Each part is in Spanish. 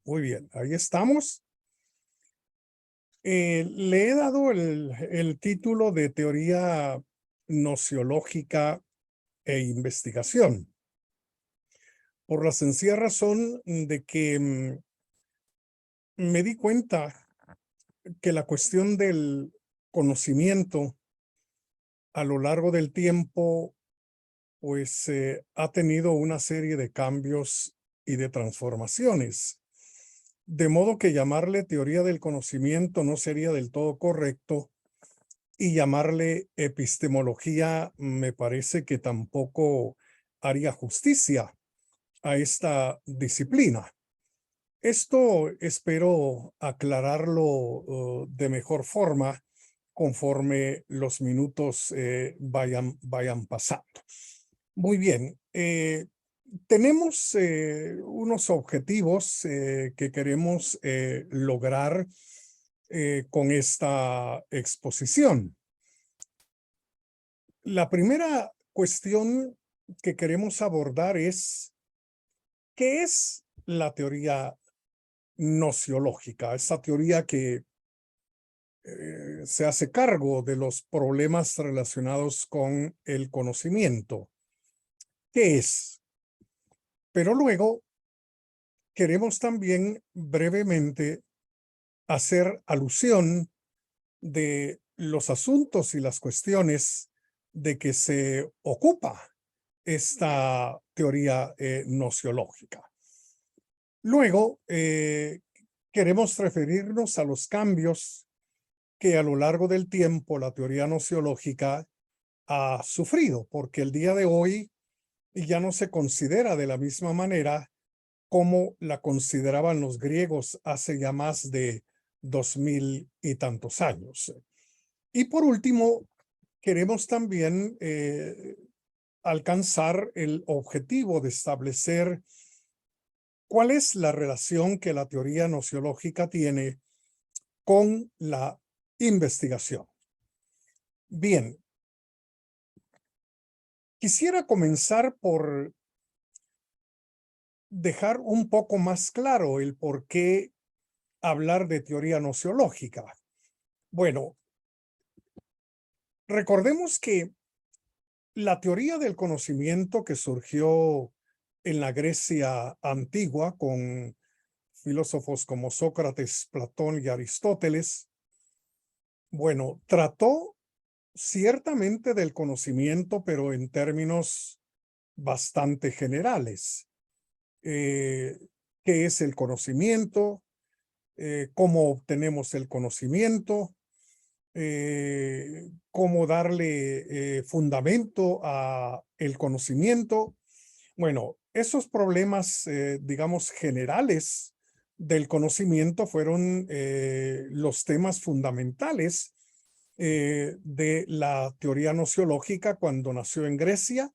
Muy bien, ahí estamos. Le he dado el título de teoría nociológica e investigación, por la sencilla razón de que me di cuenta que la cuestión del conocimiento a lo largo del tiempo, pues ha tenido una serie de cambios y de transformaciones. De modo que llamarle teoría del conocimiento no sería del todo correcto y llamarle epistemología me parece que tampoco haría justicia a esta disciplina. Esto espero aclararlo de mejor forma conforme los minutos vayan pasando. Muy bien. Tenemos unos objetivos que queremos lograr con esta exposición. La primera cuestión que queremos abordar es, ¿qué es la teoría nociológica? Esa teoría que se hace cargo de los problemas relacionados con el conocimiento. ¿Qué es? Pero luego queremos también brevemente hacer alusión de los asuntos y las cuestiones de que se ocupa esta teoría nociológica. Luego, queremos referirnos a los cambios que a lo largo del tiempo la teoría nociológica ha sufrido, porque el día de hoy ya no se considera de la misma manera como la consideraban los griegos hace ya más de 2000 y tantos años. Y por último, queremos también alcanzar el objetivo de establecer cuál es la relación que la teoría nociológica tiene con la investigación. Bien, quisiera comenzar por dejar un poco más claro el por qué hablar de teoría nociológica. Bueno, recordemos que la teoría del conocimiento que surgió en la Grecia antigua con filósofos como Sócrates, Platón y Aristóteles, bueno, trató ciertamente del conocimiento, pero en términos bastante generales. ¿Qué es el conocimiento? ¿Cómo obtenemos el conocimiento? ¿Cómo darle fundamento a el conocimiento? Bueno, esos problemas, digamos, generales del conocimiento fueron los temas fundamentales de la teoría nociológica cuando nació en Grecia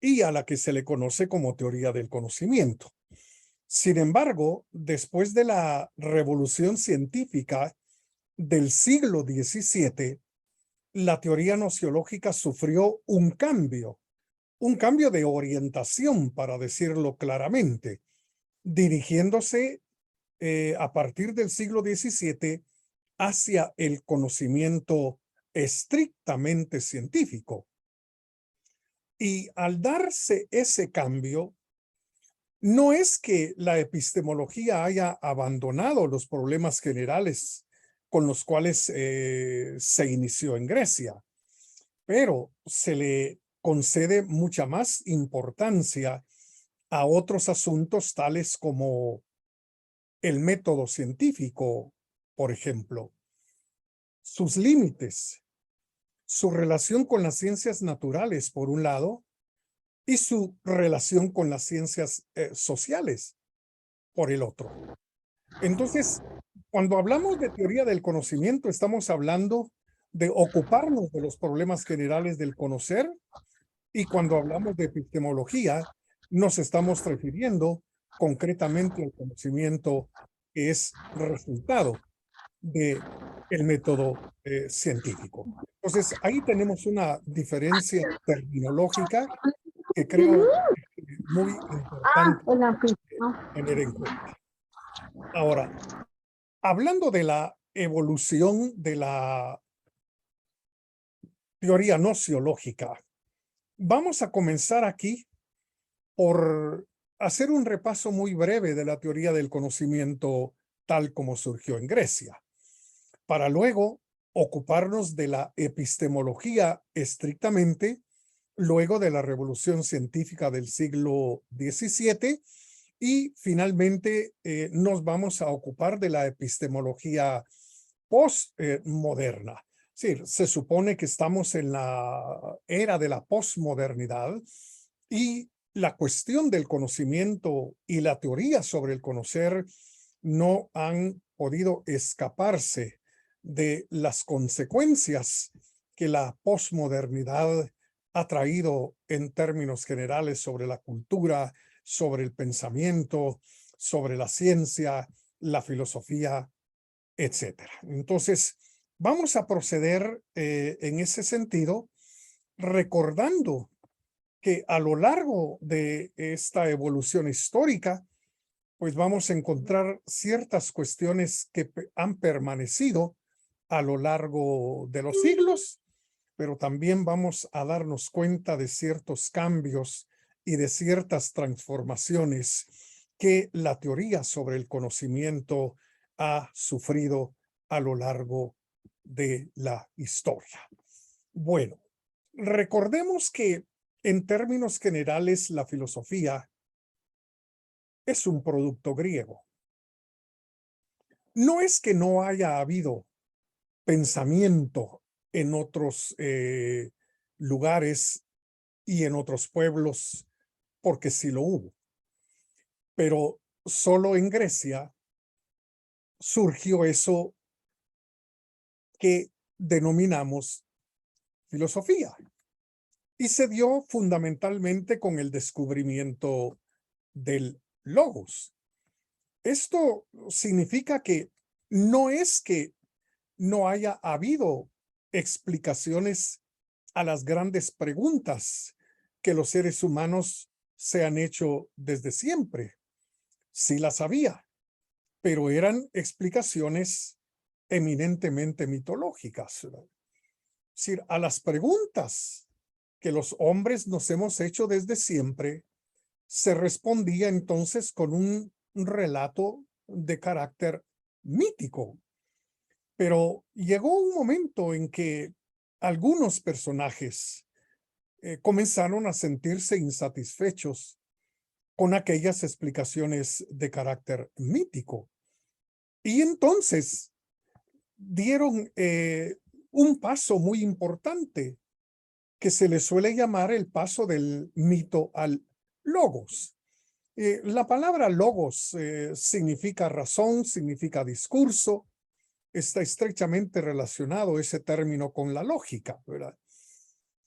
y a la que se le conoce como teoría del conocimiento. Sin embargo, después de la revolución científica del siglo XVII, la teoría nociológica sufrió un cambio de orientación, para decirlo claramente, dirigiéndose a partir del siglo XVII hacia el conocimiento estrictamente científico. Y al darse ese cambio, no es que la epistemología haya abandonado los problemas generales con los cuales se inició en Grecia, pero se le concede mucha más importancia a otros asuntos tales como el método científico, por ejemplo, sus límites, su relación con las ciencias naturales, por un lado, y su relación con las ciencias sociales, por el otro. Entonces, cuando hablamos de teoría del conocimiento, estamos hablando de ocuparnos de los problemas generales del conocer, y cuando hablamos de epistemología, nos estamos refiriendo concretamente al conocimiento que es resultado del método científico. Entonces, ahí tenemos una diferencia terminológica que creo muy importante tener en cuenta. Ahora, hablando de la evolución de la teoría nociológica, vamos a comenzar aquí por hacer un repaso muy breve de la teoría del conocimiento tal como surgió en Grecia, para luego ocuparnos de la epistemología estrictamente luego de la revolución científica del siglo XVII y finalmente nos vamos a ocupar de la epistemología postmoderna. Sí, se supone que estamos en la era de la posmodernidad y la cuestión del conocimiento y la teoría sobre el conocer no han podido escaparse de las consecuencias que la posmodernidad ha traído en términos generales sobre la cultura, sobre el pensamiento, sobre la ciencia, la filosofía, etcétera. Entonces, vamos a proceder en ese sentido, recordando que a lo largo de esta evolución histórica, pues vamos a encontrar ciertas cuestiones que han permanecido a lo largo de los siglos, pero también vamos a darnos cuenta de ciertos cambios y de ciertas transformaciones que la teoría sobre el conocimiento ha sufrido a lo largo de la historia. Bueno, recordemos que en términos generales la filosofía es un producto griego. No es que no haya habido pensamiento en otros lugares y en otros pueblos, porque sí lo hubo, pero solo en Grecia surgió eso que denominamos filosofía y se dio fundamentalmente con el descubrimiento del logos. Esto significa que no es que no haya habido explicaciones a las grandes preguntas que los seres humanos se han hecho desde siempre. Sí las había, pero eran explicaciones eminentemente mitológicas. Es decir, a las preguntas que los hombres nos hemos hecho desde siempre, se respondía entonces con un relato de carácter mítico. Pero llegó un momento en que algunos personajes comenzaron a sentirse insatisfechos con aquellas explicaciones de carácter mítico. Y entonces dieron un paso muy importante que se le suele llamar el paso del mito al logos. La palabra logos significa razón, significa discurso, está estrechamente relacionado ese término con la lógica, ¿verdad?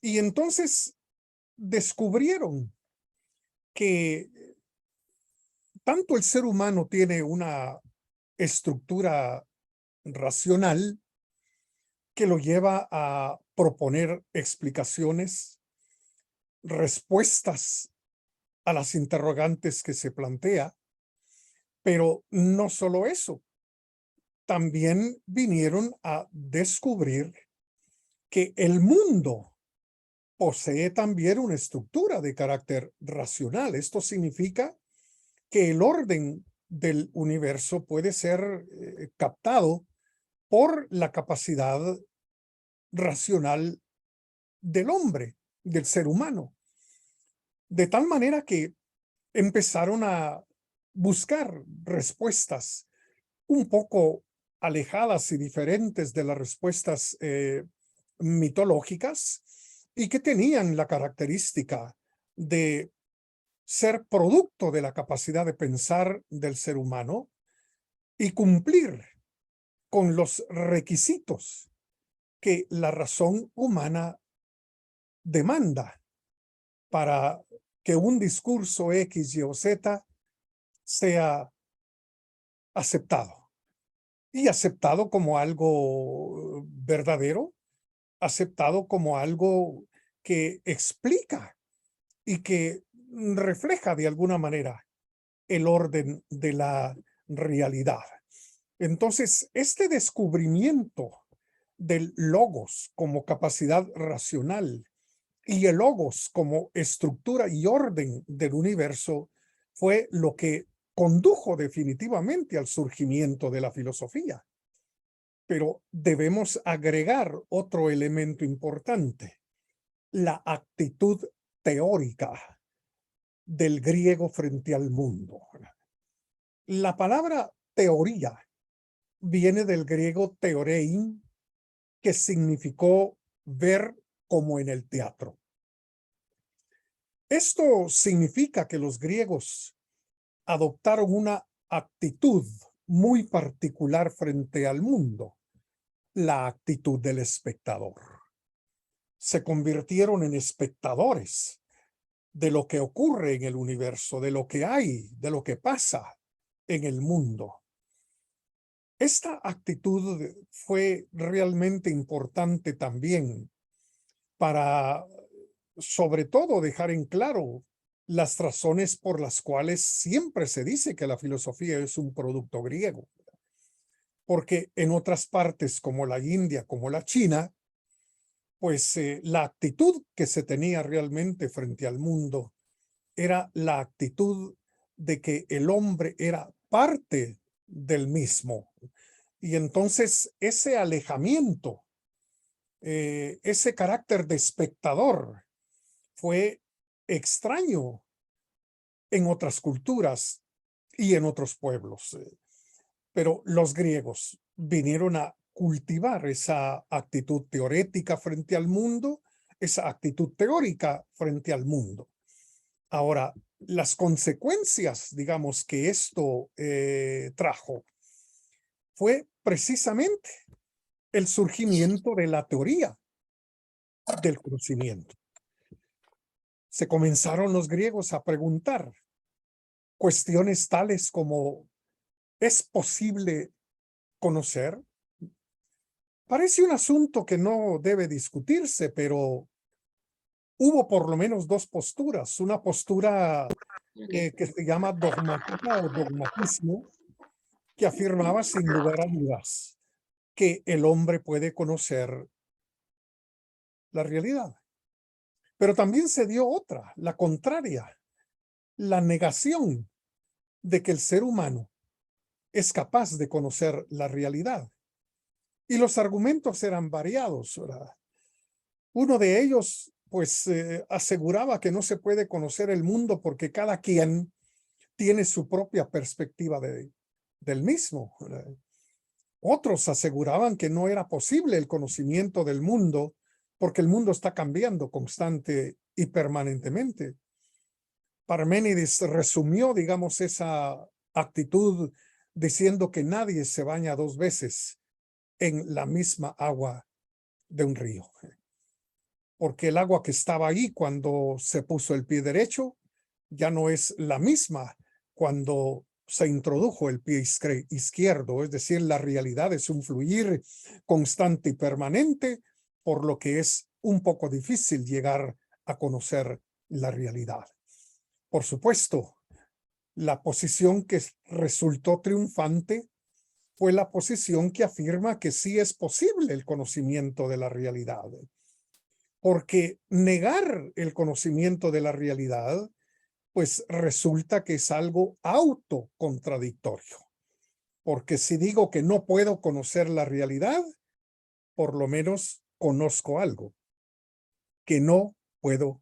Y entonces descubrieron que tanto el ser humano tiene una estructura racional que lo lleva a proponer explicaciones, respuestas a las interrogantes que se plantea, pero no solo eso, también vinieron a descubrir que el mundo posee también una estructura de carácter racional. Esto significa que el orden del universo puede ser captado por la capacidad racional del hombre, del ser humano. De tal manera que empezaron a buscar respuestas un poco alejadas y diferentes de las respuestas mitológicas y que tenían la característica de ser producto de la capacidad de pensar del ser humano y cumplir con los requisitos que la razón humana demanda para que un discurso X, Y o Z sea aceptado. Y aceptado como algo verdadero, aceptado como algo que explica y que refleja de alguna manera el orden de la realidad. Entonces, este descubrimiento del logos como capacidad racional y el logos como estructura y orden del universo fue lo que condujo definitivamente al surgimiento de la filosofía. Pero debemos agregar otro elemento importante, la actitud teórica del griego frente al mundo. La palabra teoría viene del griego theorein, que significó ver como en el teatro. Esto significa que los griegos adoptaron una actitud muy particular frente al mundo, la actitud del espectador. Se convirtieron en espectadores de lo que ocurre en el universo, de lo que hay, de lo que pasa en el mundo. Esta actitud fue realmente importante también para, sobre todo, dejar en claro las razones por las cuales siempre se dice que la filosofía es un producto griego. Porque en otras partes como la India, como la China, pues la actitud que se tenía realmente frente al mundo era la actitud de que el hombre era parte del mismo. Y entonces ese alejamiento, ese carácter de espectador fue extraño en otras culturas y en otros pueblos. Pero los griegos vinieron a cultivar esa actitud teorética frente al mundo, esa actitud teórica frente al mundo. Ahora, las consecuencias, digamos, que esto trajo fue precisamente el surgimiento de la teoría del conocimiento. Se comenzaron los griegos a preguntar cuestiones tales como, ¿es posible conocer? Parece un asunto que no debe discutirse, pero hubo por lo menos dos posturas. Una postura que se llama dogmática o dogmatismo, que afirmaba sin lugar a dudas que el hombre puede conocer la realidad. Pero también se dio otra, la contraria, la negación de que el ser humano es capaz de conocer la realidad. Y los argumentos eran variados, ¿verdad? Uno de ellos, pues, aseguraba que no se puede conocer el mundo porque cada quien tiene su propia perspectiva del mismo, ¿verdad? Otros aseguraban que no era posible el conocimiento del mundo porque el mundo está cambiando constante y permanentemente. Parménides resumió, digamos, esa actitud diciendo que nadie se baña dos veces en la misma agua de un río, porque el agua que estaba ahí cuando se puso el pie derecho ya no es la misma cuando se introdujo el pie izquierdo, es decir, la realidad es un fluir constante y permanente, por lo que es un poco difícil llegar a conocer la realidad. Por supuesto, la posición que resultó triunfante fue la posición que afirma que sí es posible el conocimiento de la realidad, porque negar el conocimiento de la realidad pues resulta que es algo autocontradictorio. Porque si digo que no puedo conocer la realidad, por lo menos conozco algo que no puedo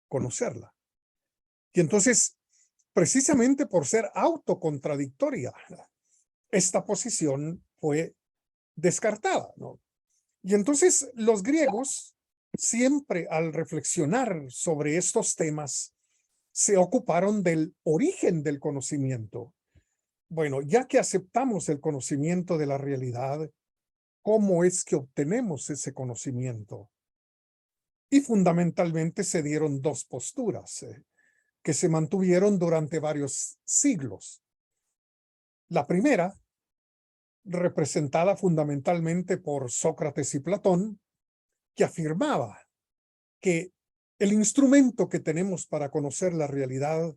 conocerla. Y entonces, precisamente por ser autocontradictoria, esta posición fue descartada, ¿no? Y entonces los griegos, siempre al reflexionar sobre estos temas, se ocuparon del origen del conocimiento. Bueno, ya que aceptamos el conocimiento de la realidad, ¿cómo es que obtenemos ese conocimiento? Y fundamentalmente se dieron dos posturas que se mantuvieron durante varios siglos. La primera, representada fundamentalmente por Sócrates y Platón, que afirmaba que el instrumento que tenemos para conocer la realidad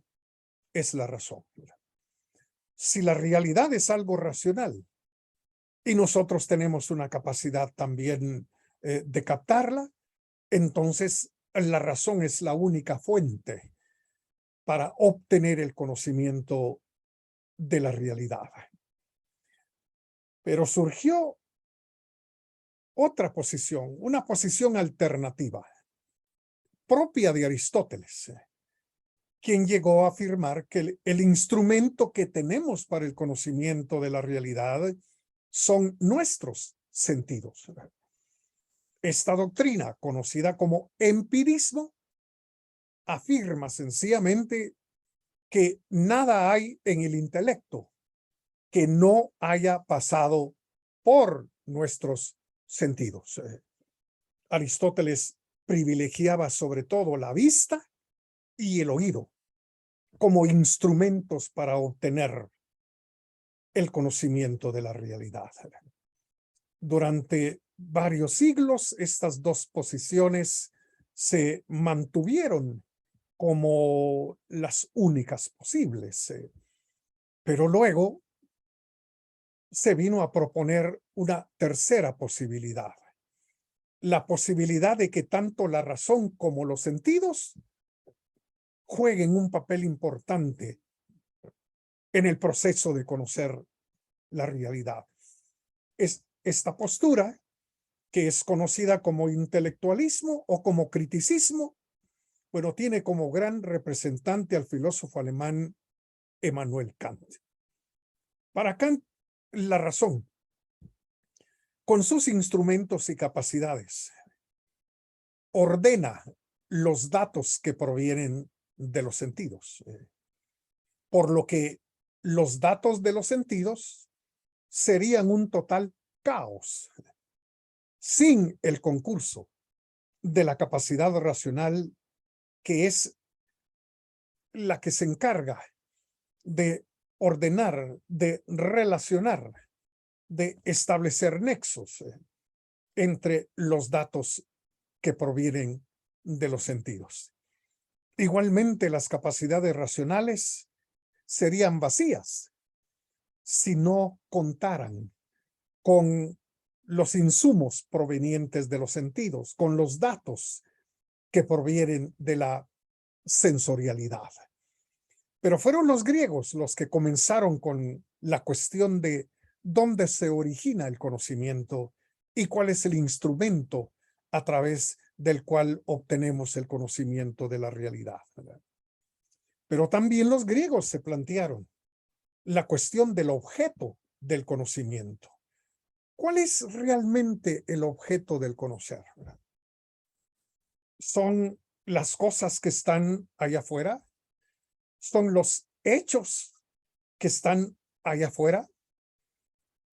es la razón. si la realidad es algo racional y nosotros tenemos una capacidad también de captarla, entonces la razón es la única fuente para obtener el conocimiento de la realidad. Pero surgió otra posición, una posición alternativa, propia de Aristóteles, quien llegó a afirmar que el instrumento que tenemos para el conocimiento de la realidad son nuestros sentidos. Esta doctrina, conocida como empirismo, afirma sencillamente que nada hay en el intelecto que no haya pasado por nuestros sentidos. Aristóteles privilegiaba sobre todo la vista y el oído como instrumentos para obtener el conocimiento de la realidad. Durante varios siglos, estas dos posiciones se mantuvieron como las únicas posibles, pero luego se vino a proponer una tercera posibilidad, la posibilidad de que tanto la razón como los sentidos jueguen un papel importante en el proceso de conocer la realidad. Esta postura, que es conocida como intelectualismo o como criticismo, bueno, tiene como gran representante al filósofo alemán Immanuel Kant. Para Kant, la razón, con sus instrumentos y capacidades, ordena los datos que provienen de los sentidos, por lo que los datos de los sentidos serían un total caos sin el concurso de la capacidad racional, que es la que se encarga de ordenar, de relacionar, de establecer nexos entre los datos que provienen de los sentidos. Igualmente, las capacidades racionales serían vacías si no contaran con los insumos provenientes de los sentidos, con los datos que provienen de la sensorialidad. Pero fueron los griegos los que comenzaron con la cuestión de dónde se origina el conocimiento y cuál es el instrumento a través del cual obtenemos el conocimiento de la realidad. Pero también los griegos se plantearon la cuestión del objeto del conocimiento. ¿Cuál es realmente el objeto del conocer? ¿Son las cosas que están allá afuera? ¿Son los hechos que están allá afuera?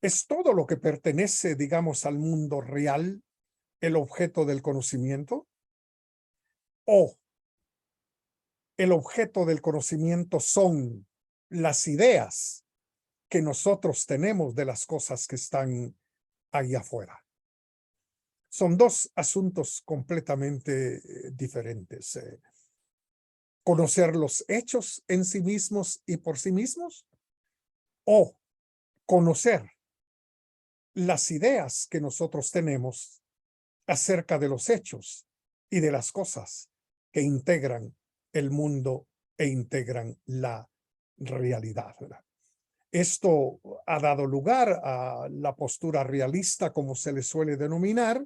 ¿Es todo lo que pertenece, digamos, al mundo real el objeto del conocimiento? ¿O el objeto del conocimiento son las ideas que nosotros tenemos de las cosas que están ahí afuera? Son dos asuntos completamente diferentes. Conocer los hechos en sí mismos y por sí mismos, o conocer las ideas que nosotros tenemos acerca de los hechos y de las cosas que integran el mundo e integran la realidad. Esto ha dado lugar a la postura realista, como se le suele denominar,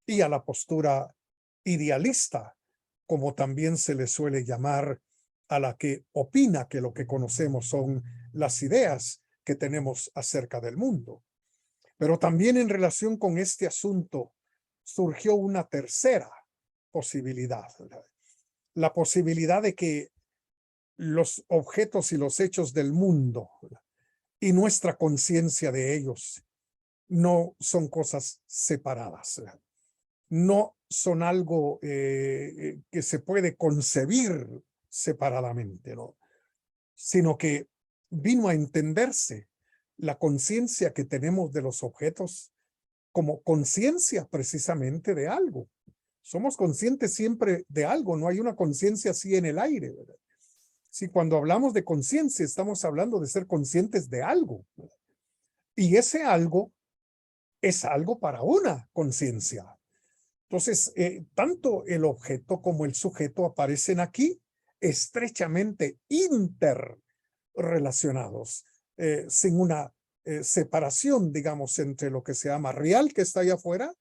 y a la postura idealista, como también se le suele llamar a la que opina que lo que conocemos son las ideas que tenemos acerca del mundo. Pero también en relación con este asunto surgió una tercera posibilidad, la posibilidad de que los objetos y los hechos del mundo y nuestra conciencia de ellos no son cosas separadas, no son algo que se puede concebir separadamente, ¿no? Sino que vino a entenderse la conciencia que tenemos de los objetos como conciencia precisamente de algo. Somos conscientes siempre de algo, no hay una conciencia así en el aire, ¿verdad? Si cuando hablamos de conciencia, estamos hablando de ser conscientes de algo. Y ese algo es algo para una conciencia. Entonces, tanto el objeto como el sujeto aparecen aquí estrechamente interrelacionados, sin una separación, digamos, entre lo que se llama real, que está allá afuera,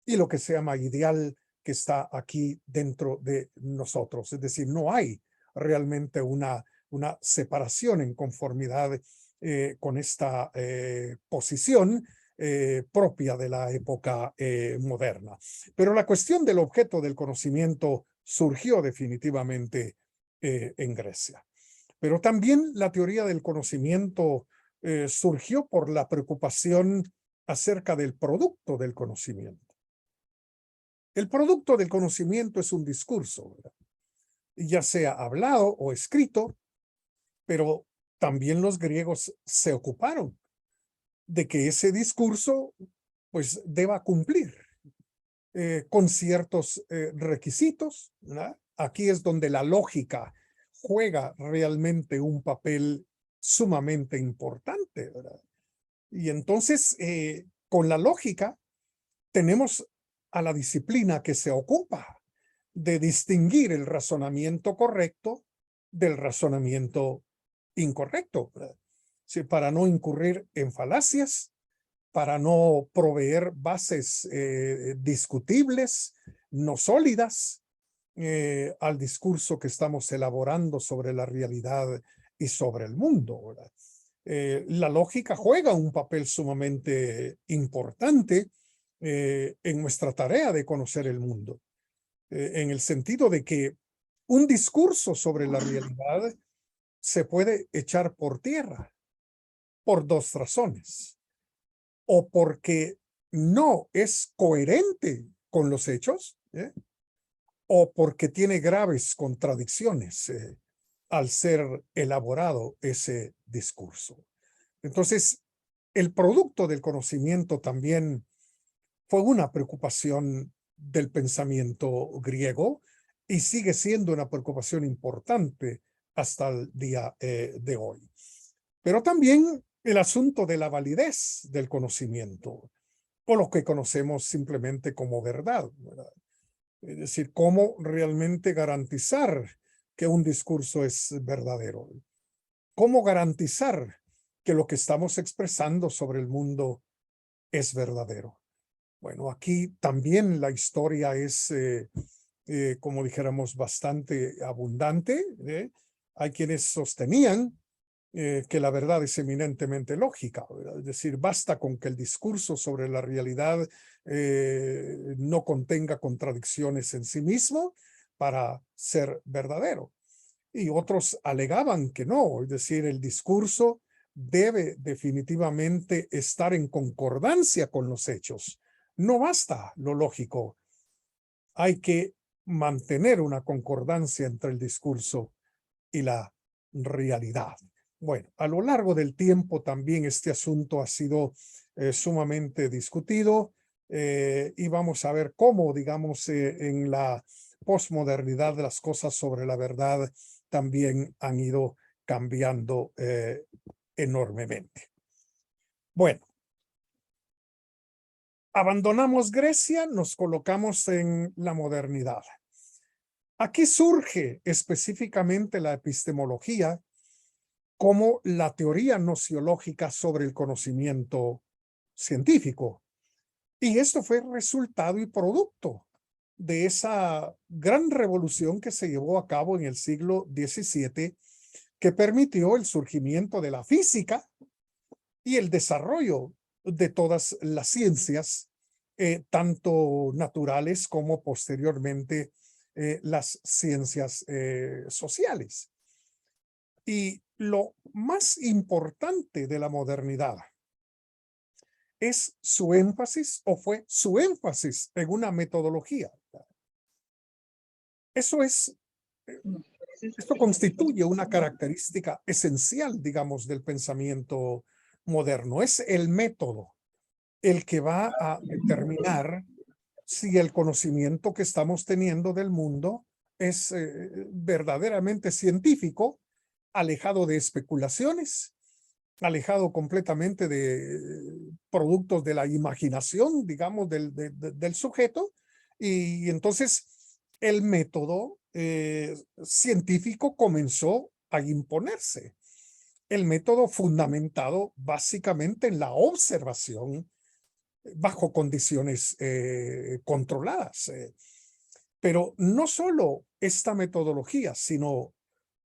y lo que se llama ideal, que está aquí dentro de nosotros. Es decir, no hay realmente una separación en conformidad con esta posición propia de la época moderna. Pero la cuestión del objeto del conocimiento surgió definitivamente en Grecia. Pero también la teoría del conocimiento surgió por la preocupación acerca del producto del conocimiento. El producto del conocimiento es un discurso, ¿verdad? Ya sea hablado o escrito, pero también los griegos se ocuparon de que ese discurso pues deba cumplir con ciertos requisitos, ¿verdad? Aquí es donde la lógica juega realmente un papel sumamente importante, ¿verdad? Y entonces, con la lógica, tenemos a la disciplina que se ocupa de distinguir el razonamiento correcto del razonamiento incorrecto, ¿verdad? Sí, para no incurrir en falacias, para no proveer bases discutibles, no sólidas, al discurso que estamos elaborando sobre la realidad y sobre el mundo, ¿verdad? La lógica juega un papel sumamente importante en nuestra tarea de conocer el mundo, en el sentido de que un discurso sobre la realidad se puede echar por tierra por dos razones: o porque no es coherente con los hechos, o porque tiene graves contradicciones al ser elaborado ese discurso. Entonces, el producto del conocimiento también fue una preocupación del pensamiento griego y sigue siendo una preocupación importante hasta el día de hoy. Pero también el asunto de la validez del conocimiento, o lo que conocemos simplemente como verdad, ¿verdad? Es decir, cómo realmente garantizar que un discurso es verdadero. Cómo garantizar que lo que estamos expresando sobre el mundo es verdadero. Bueno, aquí también la historia es, como dijéramos, bastante abundante. Hay quienes sostenían que la verdad es eminentemente lógica, ¿verdad? Es decir, basta con que el discurso sobre la realidad no contenga contradicciones en sí mismo para ser verdadero. Y otros alegaban que no, es decir, el discurso debe definitivamente estar en concordancia con los hechos. No basta lo lógico, hay que mantener una concordancia entre el discurso y la realidad. Bueno, a lo largo del tiempo también este asunto ha sido sumamente discutido y vamos a ver cómo, digamos, en la posmodernidad las cosas sobre la verdad también han ido cambiando enormemente. Bueno, abandonamos Grecia, nos colocamos en la modernidad. Aquí surge específicamente la epistemología como la teoría nociológica sobre el conocimiento científico. Y esto fue resultado y producto de esa gran revolución que se llevó a cabo en el siglo XVII, que permitió el surgimiento de la física y el desarrollo de todas las ciencias, tanto naturales como posteriormente las ciencias sociales. Y lo más importante de la modernidad es su énfasis, o fue su énfasis en una metodología. Eso es, esto constituye una característica esencial, digamos, del pensamiento moderno. Es el método el que va a determinar si el conocimiento que estamos teniendo del mundo es verdaderamente científico alejado de especulaciones, alejado completamente de productos de la imaginación, digamos, del sujeto. Y entonces el método científico comenzó a imponerse. El método fundamentado básicamente en la observación bajo condiciones controladas. Pero no solo esta metodología, sino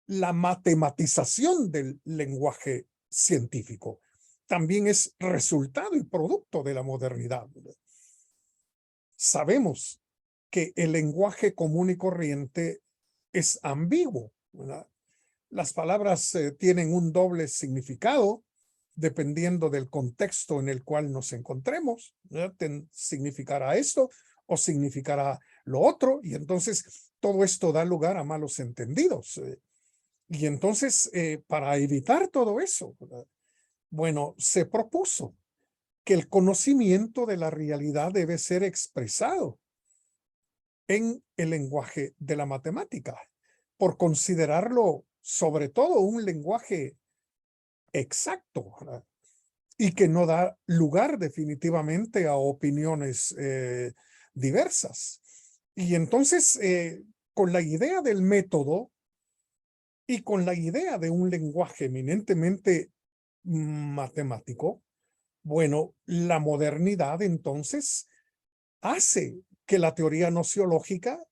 la matematización del lenguaje científico también es resultado y producto de la modernidad. Sabemos que el lenguaje común y corriente es ambiguo, ¿verdad? Las palabras tienen un doble significado dependiendo del contexto en el cual nos encontremos, ¿verdad? Significará esto o significará lo otro, y entonces todo esto da lugar a malos entendidos. Y entonces, para evitar todo eso, ¿verdad? Bueno, se propuso que el conocimiento de la realidad debe ser expresado en el lenguaje de la matemática, por considerarlo sobre todo un lenguaje exacto, ¿verdad? Y que no da lugar definitivamente a opiniones diversas. Y entonces, con la idea del método y con la idea de un lenguaje eminentemente matemático, bueno, la modernidad entonces hace que la teoría nociológica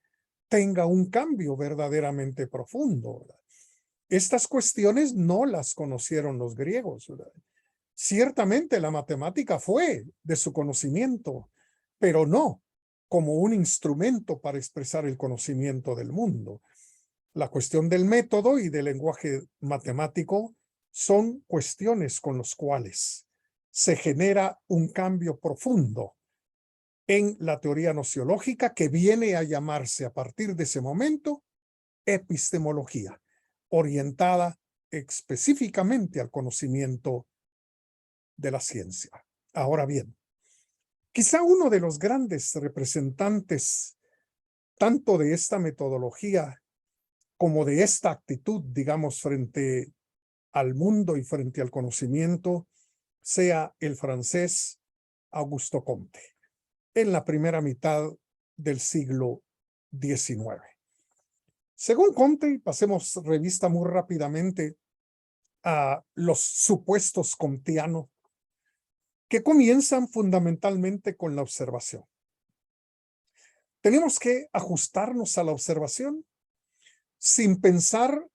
tenga un cambio verdaderamente profundo, ¿verdad? Estas cuestiones no las conocieron los griegos, ¿verdad? Ciertamente la matemática fue de su conocimiento, pero no como un instrumento para expresar el conocimiento del mundo. La cuestión del método y del lenguaje matemático son cuestiones con las cuales se genera un cambio profundo en la teoría nociológica que viene a llamarse a partir de ese momento epistemología, orientada específicamente al conocimiento de la ciencia. Ahora bien, quizá uno de los grandes representantes tanto de esta metodología como de esta actitud, digamos, frente al mundo y frente al conocimiento, sea el francés Augusto Comte, en la primera mitad del siglo XIX. Según Comte, pasemos revista muy rápidamente a los supuestos comtianos, que comienzan fundamentalmente con la observación. Tenemos que ajustarnos a la observación sin pensar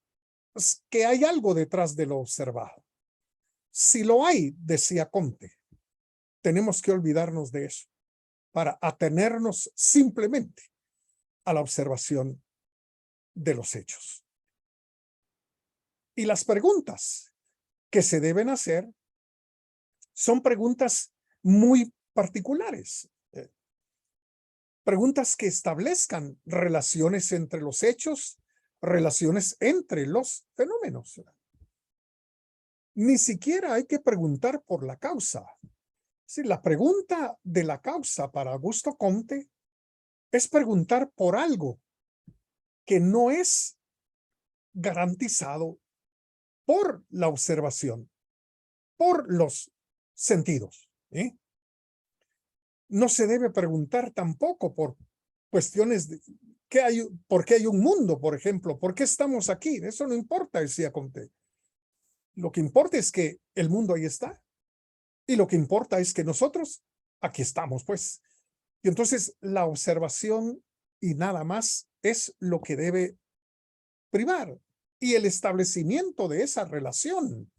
que hay algo detrás de lo observado. Si lo hay, decía Comte, tenemos que olvidarnos de eso para atenernos simplemente a la observación de los hechos. Y las preguntas que se deben hacer son preguntas muy particulares. Preguntas que establezcan relaciones entre los hechos, relaciones entre los fenómenos. Ni siquiera hay que preguntar por la causa. Sí, la pregunta de la causa para Augusto Comte es preguntar por algo que no es garantizado por la observación, por los sentidos. No se debe preguntar tampoco por cuestiones de por qué hay un mundo, por ejemplo, por qué estamos aquí. Eso no importa, decía Comte. Lo que importa es que el mundo ahí está. Y lo que importa es que nosotros aquí estamos, pues. Y entonces la observación y nada más es lo que debe privar. Y el establecimiento de esa relación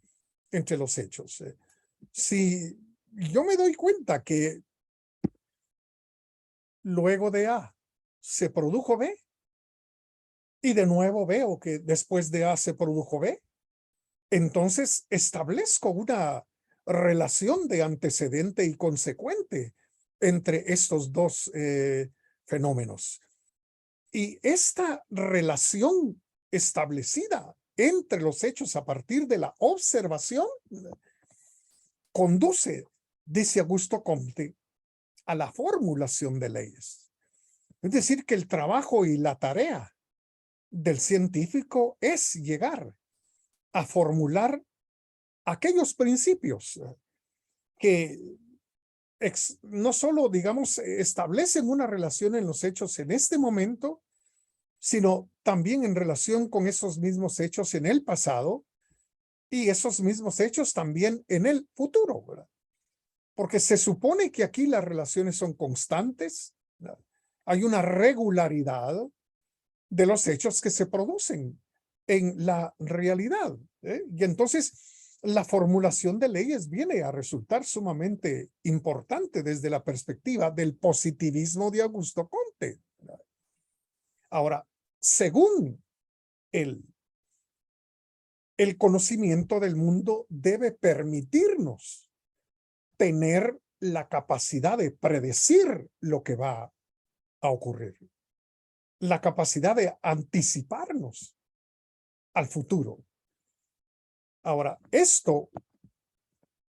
entre los hechos. Si yo me doy cuenta que luego de A se produjo B, y de nuevo veo que después de A se produjo B, entonces establezco una relación de antecedente y consecuente entre estos dos fenómenos. Y esta relación establecida entre los hechos a partir de la observación conduce, dice Augusto Comte, a la formulación de leyes. Es decir, que el trabajo y la tarea del científico es llegar a formular aquellos principios que no solo, digamos, establecen una relación en los hechos en este momento, sino también en relación con esos mismos hechos en el pasado y esos mismos hechos también en el futuro, ¿verdad? Porque se supone que aquí las relaciones son constantes, ¿verdad? Hay una regularidad de los hechos que se producen en la realidad, ¿eh? Y entonces la formulación de leyes viene a resultar sumamente importante desde la perspectiva del positivismo de Augusto Comte, ¿verdad? Ahora, según él, el conocimiento del mundo debe permitirnos tener la capacidad de predecir lo que va a ocurrir, la capacidad de anticiparnos al futuro. Ahora, esto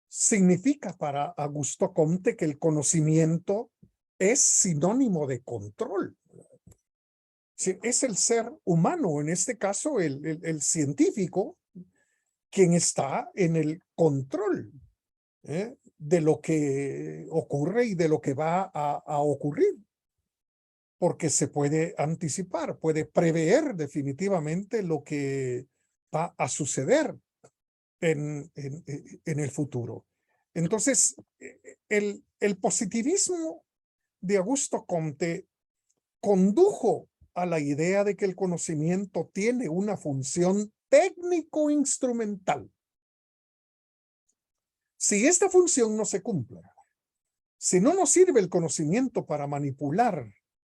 significa para Augusto Comte que el conocimiento es sinónimo de control. Es el ser humano, en este caso el científico, quien está en el control de lo que ocurre y de lo que va a ocurrir, porque se puede anticipar, puede prever definitivamente lo que va a suceder en el futuro. Entonces, el positivismo de Augusto Comte condujo a la idea de que el conocimiento tiene una función técnico-instrumental. Si esta función no se cumple, si no nos sirve el conocimiento para manipular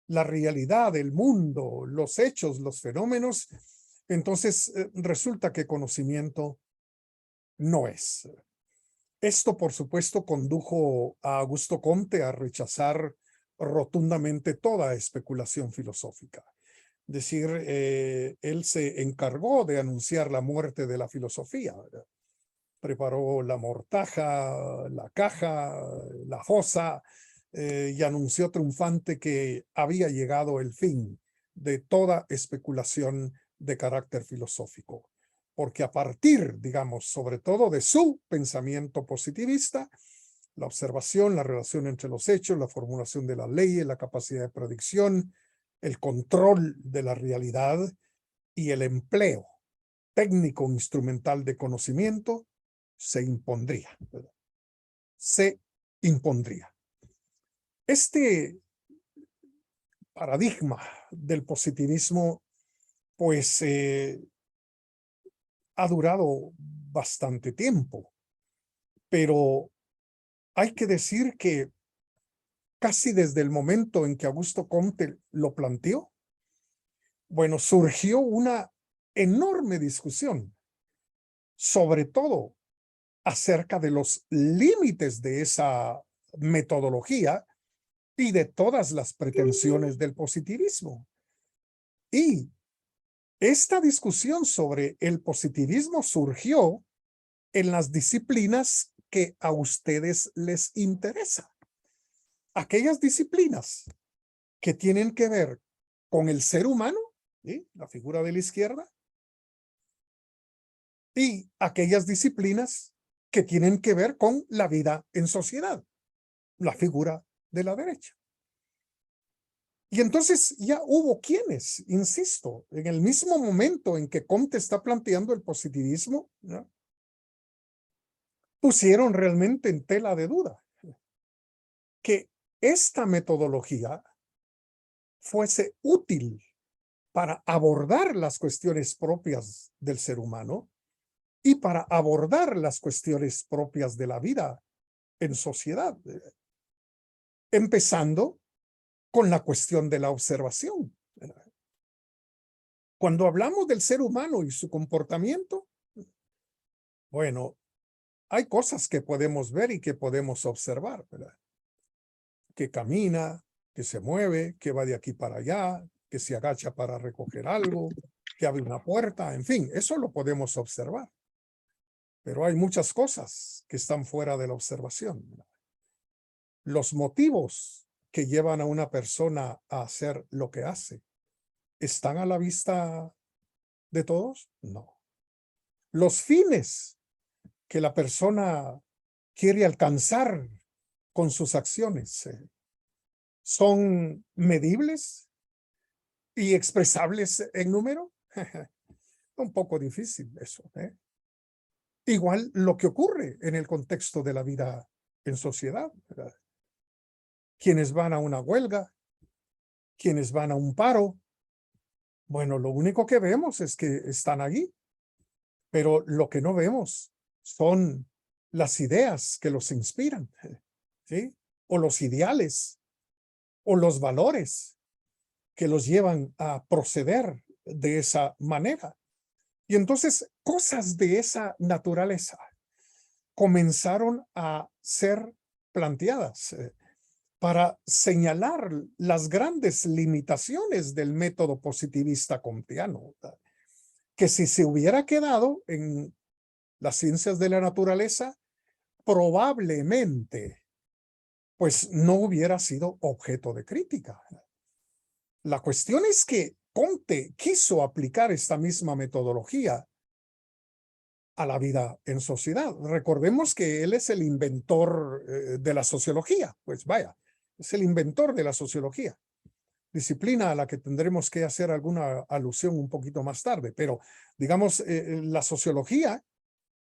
la realidad, el mundo, los hechos, los fenómenos, entonces resulta que conocimiento no es. Esto, por supuesto, condujo a Augusto Comte a rechazar rotundamente toda especulación filosófica. Es decir, él se encargó de anunciar la muerte de la filosofía, ¿verdad? Preparó la mortaja, la caja, la fosa, y anunció triunfante que había llegado el fin de toda especulación de carácter filosófico. Porque a partir, digamos, sobre todo de su pensamiento positivista, la observación, la relación entre los hechos, la formulación de las leyes, la capacidad de predicción, el control de la realidad y el empleo técnico instrumental de conocimiento se impondría, ¿verdad? Se impondría. Este paradigma del positivismo, pues, ha durado bastante tiempo, pero hay que decir que casi desde el momento en que Augusto Comte lo planteó, bueno, surgió una enorme discusión, sobre todo acerca de los límites de esa metodología y de todas las pretensiones del positivismo. Y esta discusión sobre el positivismo surgió en las disciplinas que a ustedes les interesa. Aquellas disciplinas que tienen que ver con el ser humano, ¿sí?, la figura de la izquierda, y aquellas disciplinas que tienen que ver con la vida en sociedad, la figura de la derecha. Y entonces ya hubo quienes, insisto, en el mismo momento en que Comte está planteando el positivismo, ¿no?, pusieron realmente en tela de duda que esta metodología fuese útil para abordar las cuestiones propias del ser humano y para abordar las cuestiones propias de la vida en sociedad, empezando con la cuestión de la observación. Cuando hablamos del ser humano y su comportamiento, bueno, hay cosas que podemos ver y que podemos observar, ¿verdad? Que camina, que se mueve, que va de aquí para allá, que se agacha para recoger algo, que abre una puerta, en fin, eso lo podemos observar. Pero hay muchas cosas que están fuera de la observación. Los motivos que llevan a una persona a hacer lo que hace, ¿están a la vista de todos? No. los fines que la persona quiere alcanzar con sus acciones son medibles y expresables en número. Un poco difícil eso, ¿eh? Igual lo que ocurre en el contexto de la vida en sociedad, ¿verdad? Quienes van a una huelga, quienes van a un paro, bueno, lo único que vemos es que están allí, pero lo que no vemos son las ideas que los inspiran, ¿sí? O los ideales, o los valores que los llevan a proceder de esa manera. Y entonces cosas de esa naturaleza comenzaron a ser planteadas para señalar las grandes limitaciones del método positivista kantiano, que si se hubiera quedado en las ciencias de la naturaleza, probablemente pues no hubiera sido objeto de crítica. La cuestión es que Comte quiso aplicar esta misma metodología a la vida en sociedad. Recordemos que él es el inventor de la sociología, pues vaya, es el inventor de la sociología, disciplina a la que tendremos que hacer alguna alusión un poquito más tarde, pero digamos, la sociología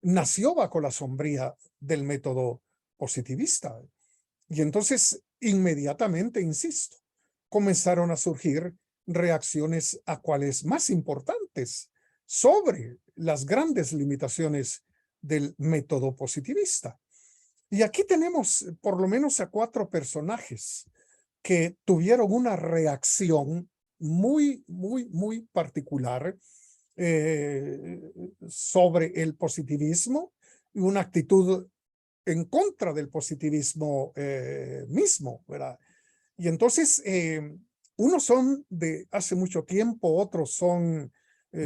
nació bajo la sombría del método positivista. Y entonces, inmediatamente, insisto, comenzaron a surgir reacciones a cuales más importantes sobre las grandes limitaciones del método positivista. Y aquí tenemos por lo menos a 4 personajes que tuvieron una reacción muy particular sobre el positivismo y una actitud en contra del positivismo mismo, ¿verdad? Y entonces, unos son de hace mucho tiempo, otros son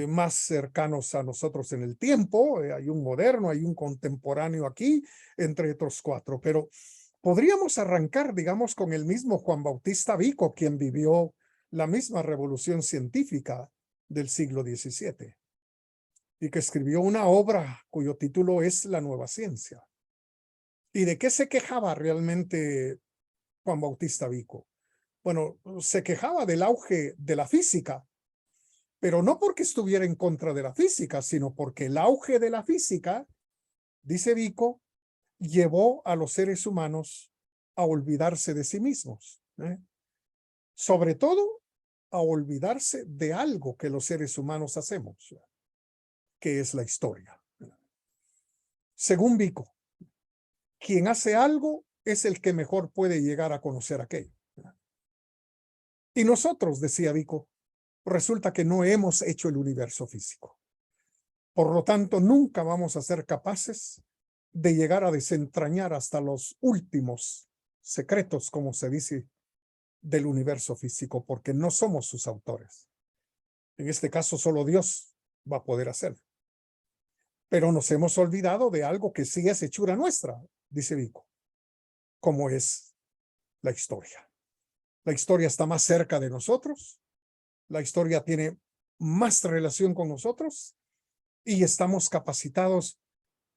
más cercanos a nosotros en el tiempo, hay un moderno, hay un contemporáneo aquí, entre otros 4, pero podríamos arrancar, digamos, con el mismo Juan Bautista Vico, quien vivió la misma revolución científica del siglo XVII y que escribió una obra cuyo título es La Nueva Ciencia. ¿Y de qué se quejaba realmente Juan Bautista Vico? Bueno, se quejaba del auge de la física, pero no porque estuviera en contra de la física, sino porque el auge de la física, dice Vico, llevó a los seres humanos a olvidarse de sí mismos, ¿eh? Sobre todo a olvidarse de algo que los seres humanos hacemos, que es la historia. Según Vico, quien hace algo es el que mejor puede llegar a conocer aquello. Y nosotros, decía Vico, resulta que no hemos hecho el universo físico. Por lo tanto, nunca vamos a ser capaces de llegar a desentrañar hasta los últimos secretos, como se dice, del universo físico, porque no somos sus autores. En este caso, solo Dios va a poder hacerlo. Pero nos hemos olvidado de algo que sí es hechura nuestra, dice Vico, como es la historia. La historia está más cerca de nosotros, la historia tiene más relación con nosotros y estamos capacitados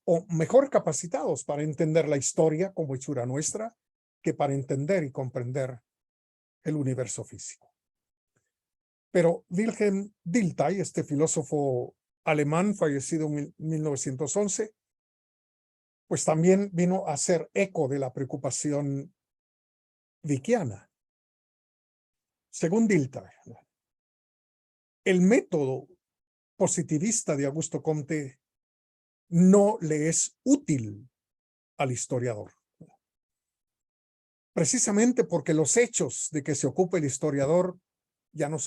o mejor capacitados para entender la historia como hechura nuestra que para entender y comprender el universo físico. Pero Wilhelm Dilthey, este filósofo alemán fallecido en 1911, pues también vino a hacer eco de la preocupación vickiana. Según Dilthey, el método positivista de Augusto Comte no le es útil al historiador. Precisamente porque los hechos de que se ocupa el historiador ya no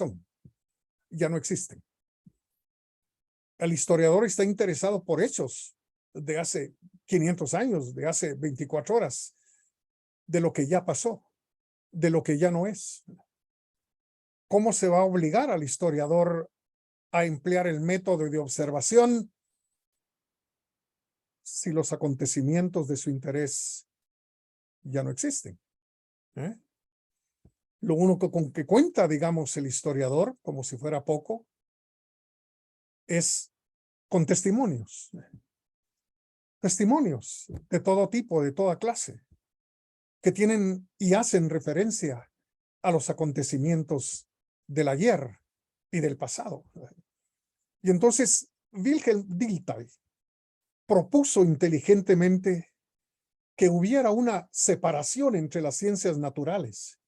existen. El historiador está interesado por hechos de hace 500 años, de hace 24 horas, de lo que ya pasó, de lo que ya no es. ¿Cómo se va a obligar al historiador a emplear el método de observación si los acontecimientos de su interés ya no existen? Lo único con que cuenta, digamos, el historiador, como si fuera poco, es con testimonios. Testimonios de todo tipo, de toda clase, que tienen y hacen referencia a los acontecimientos del ayer y del pasado. Y entonces Wilhelm Dilthey propuso inteligentemente que hubiera una separación entre las ciencias naturales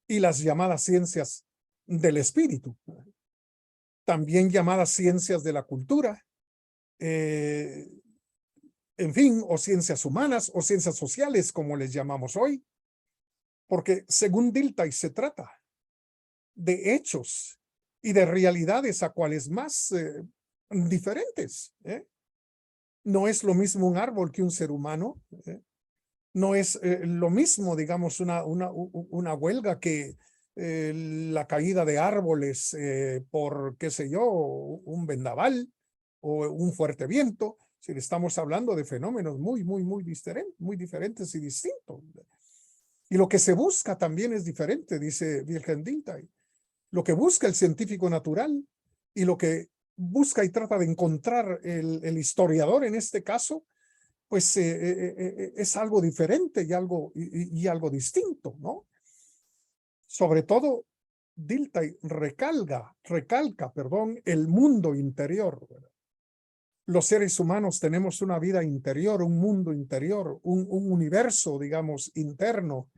y las llamadas ciencias del espíritu, también llamadas ciencias de la cultura, en fin, o ciencias humanas o ciencias sociales, como les llamamos hoy, porque según Dilthey se trata de hechos y de realidades a cuales más diferentes. No es lo mismo un árbol que un ser humano. No es lo mismo, digamos, una huelga que la caída de árboles por, qué sé yo, un vendaval o un fuerte viento. Si estamos hablando de fenómenos muy diferentes y distintos. Y lo que se busca también es diferente, dice Wilhelm Dilthey. Lo que busca el científico natural y lo que busca y trata de encontrar el historiador en este caso, pues es algo diferente y algo distinto, ¿no? Sobre todo, Dilthey recalca, el mundo interior. Los seres humanos tenemos una vida interior, un mundo interior, un universo, digamos, interno,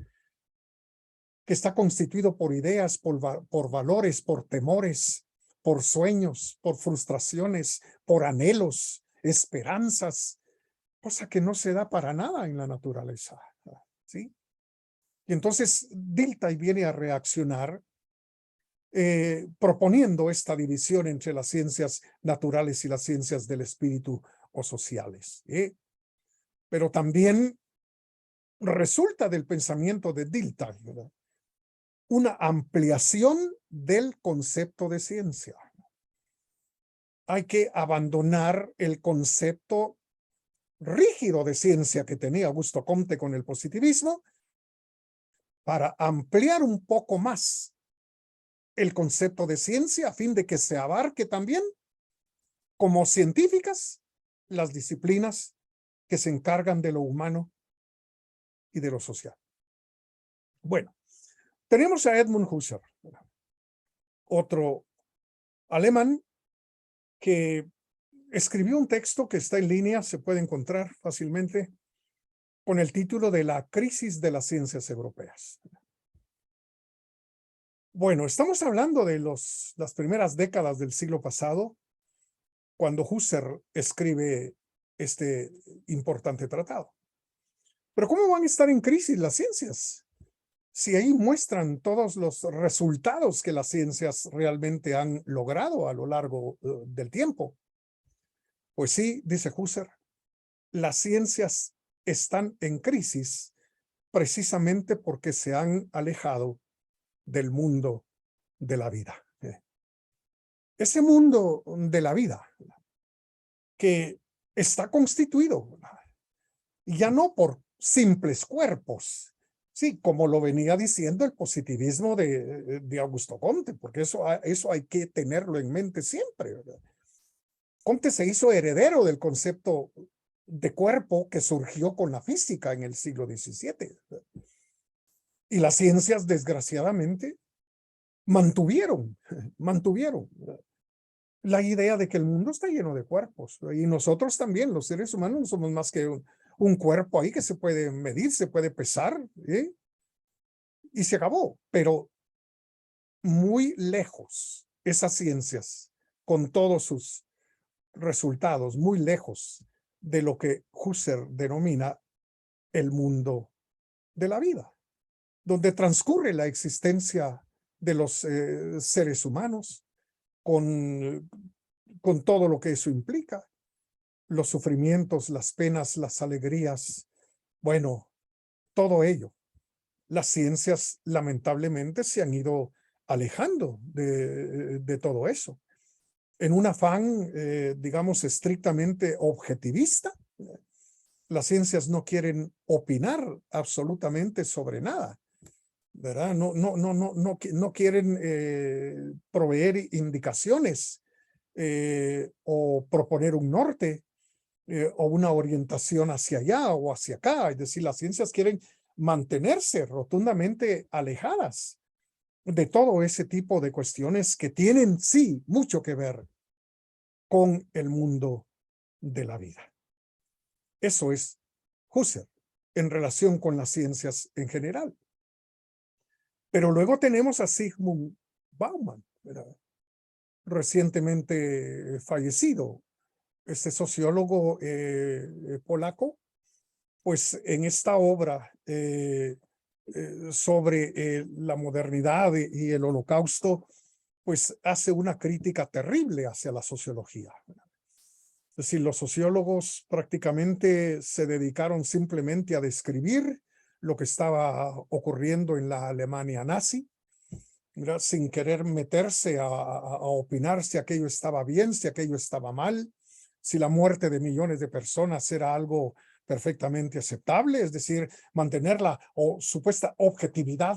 que está constituido por ideas, por valores, por temores, por sueños, por frustraciones, por anhelos, esperanzas, cosa que no se da para nada en la naturaleza, ¿sí? Y entonces Dilthey viene a reaccionar proponiendo esta división entre las ciencias naturales y las ciencias del espíritu o sociales. Pero también resulta del pensamiento de Dilthey, ¿verdad?, una ampliación del concepto de ciencia. Hay que abandonar el concepto rígido de ciencia que tenía Augusto Comte con el positivismo para ampliar un poco más el concepto de ciencia a fin de que se abarque también como científicas las disciplinas que se encargan de lo humano y de lo social. Bueno, tenemos a Edmund Husserl, otro alemán que escribió un texto que está en línea, se puede encontrar fácilmente, con el título de La crisis de las ciencias europeas. Bueno, estamos hablando de las primeras décadas del siglo pasado, cuando Husserl escribe este importante tratado. Pero ¿cómo van a estar en crisis las ciencias? Si ahí muestran todos los resultados que las ciencias realmente han logrado a lo largo del tiempo. Pues sí, dice Husserl, las ciencias están en crisis precisamente porque se han alejado del mundo de la vida. Ese mundo de la vida que está constituido ya no por simples cuerpos, sí, como lo venía diciendo el positivismo de Augusto Comte, porque eso hay que tenerlo en mente siempre, ¿verdad? Comte se hizo heredero del concepto de cuerpo que surgió con la física en el siglo XVII. Y las ciencias, desgraciadamente, mantuvieron la idea de que el mundo está lleno de cuerpos. Y nosotros también, los seres humanos, no somos más que un cuerpo ahí que se puede medir, se puede pesar, y se acabó. Pero muy lejos, esas ciencias, con todos sus resultados, muy lejos de lo que Husserl denomina el mundo de la vida, donde transcurre la existencia de los seres humanos con todo lo que eso implica, los sufrimientos, las penas, las alegrías, bueno, todo ello. Las ciencias lamentablemente se han ido alejando de todo eso. En un afán, digamos, estrictamente objetivista, las ciencias no quieren opinar absolutamente sobre nada, ¿verdad? No quieren proveer indicaciones o proponer un norte o una orientación hacia allá o hacia acá. Es decir, las ciencias quieren mantenerse rotundamente alejadas de todo ese tipo de cuestiones que tienen, sí, mucho que ver con el mundo de la vida. Eso es Husserl en relación con las ciencias en general. Pero luego tenemos a Zygmunt Bauman, ¿verdad? Recientemente fallecido, este sociólogo polaco, pues en esta obra sobre la modernidad y el holocausto, pues hace una crítica terrible hacia la sociología. Es decir, los sociólogos prácticamente se dedicaron simplemente a describir lo que estaba ocurriendo en la Alemania nazi, ¿verdad? Sin querer meterse a opinar si aquello estaba bien, si aquello estaba mal, si la muerte de millones de personas era algo perfectamente aceptable, es decir, mantener la supuesta objetividad,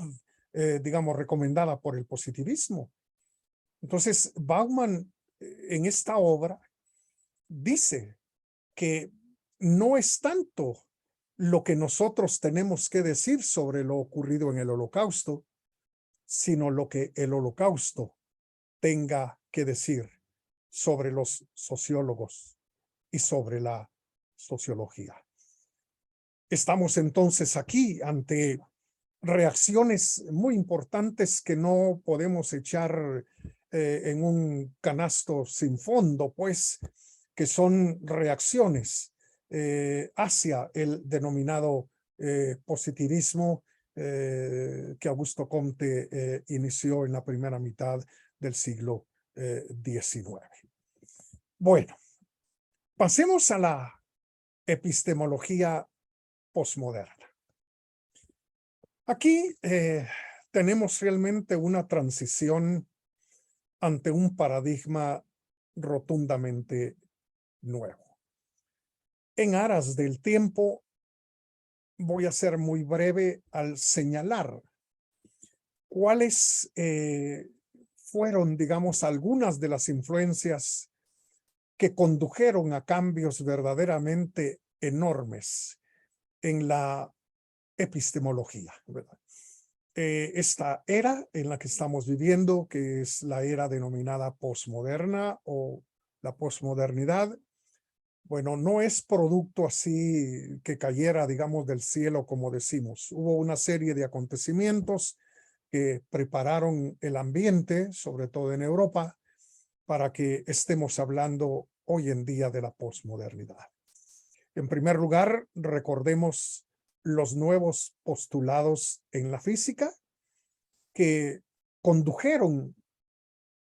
digamos, recomendada por el positivismo. Entonces, Bauman en esta obra dice que no es tanto lo que nosotros tenemos que decir sobre lo ocurrido en el Holocausto, sino lo que el Holocausto tenga que decir sobre los sociólogos y sobre la sociología. Estamos entonces aquí ante reacciones muy importantes que no podemos echar en un canasto sin fondo, pues, que son reacciones hacia el denominado positivismo que Augusto Comte inició en la primera mitad del siglo XIX. Bueno, pasemos a la epistemología posmoderna. Aquí tenemos realmente una transición ante un paradigma rotundamente nuevo. En aras del tiempo, voy a ser muy breve al señalar cuáles fueron, digamos, algunas de las influencias que condujeron a cambios verdaderamente enormes en la epistemología, ¿verdad? Esta era en la que estamos viviendo, que es la era denominada posmoderna o la posmodernidad, bueno, no es producto así que cayera, digamos, del cielo, como decimos. Hubo una serie de acontecimientos que prepararon el ambiente, sobre todo en Europa, para que estemos hablando hoy en día de la posmodernidad. En primer lugar, recordemos los nuevos postulados en la física que condujeron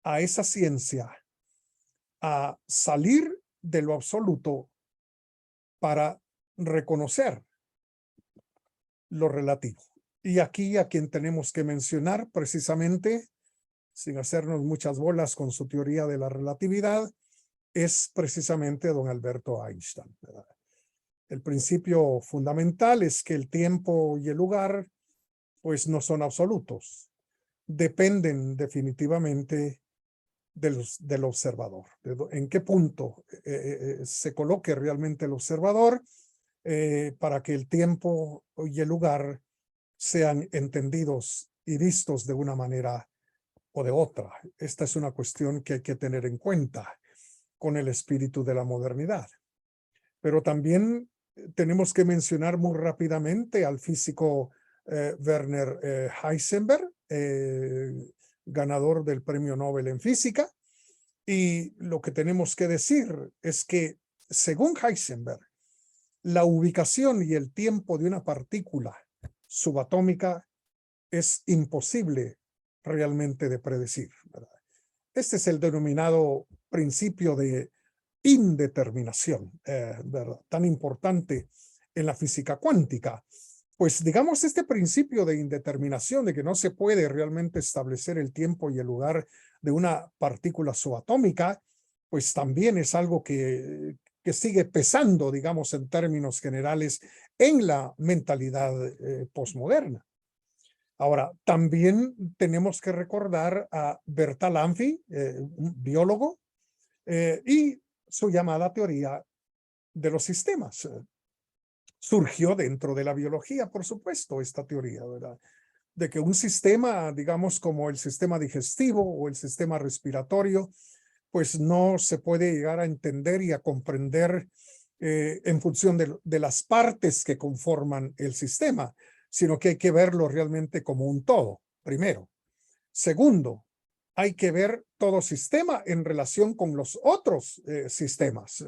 a esa ciencia a salir de lo absoluto para reconocer lo relativo. Y aquí a quien tenemos que mencionar precisamente, sin hacernos muchas bolas con su teoría de la relatividad, es precisamente don Alberto Einstein, ¿verdad? El principio fundamental es que el tiempo y el lugar pues no son absolutos, dependen definitivamente del observador, en qué punto se coloque realmente el observador para que el tiempo y el lugar sean entendidos y vistos de una manera o de otra. Esta es una cuestión que hay que tener en cuenta con el espíritu de la modernidad. Pero también tenemos que mencionar muy rápidamente al físico Werner Heisenberg, ganador del Premio Nobel en Física. Y lo que tenemos que decir es que, según Heisenberg, la ubicación y el tiempo de una partícula subatómica es imposible realmente de predecir, ¿verdad? Este es el denominado principio de indeterminación, ¿verdad? Tan importante en la física cuántica. Pues digamos, este principio de indeterminación, de que no se puede realmente establecer el tiempo y el lugar de una partícula subatómica, pues también es algo que sigue pesando, digamos, en términos generales, en la mentalidad posmoderna. Ahora, también tenemos que recordar a Bertalanffy, un biólogo, y su llamada teoría de los sistemas. Surgió dentro de la biología, por supuesto, esta teoría, ¿verdad? De que un sistema, digamos como el sistema digestivo o el sistema respiratorio, pues no se puede llegar a entender y a comprender en función de las partes que conforman el sistema, sino que hay que verlo realmente como un todo, primero. Segundo, hay que ver todo sistema en relación con los otros sistemas.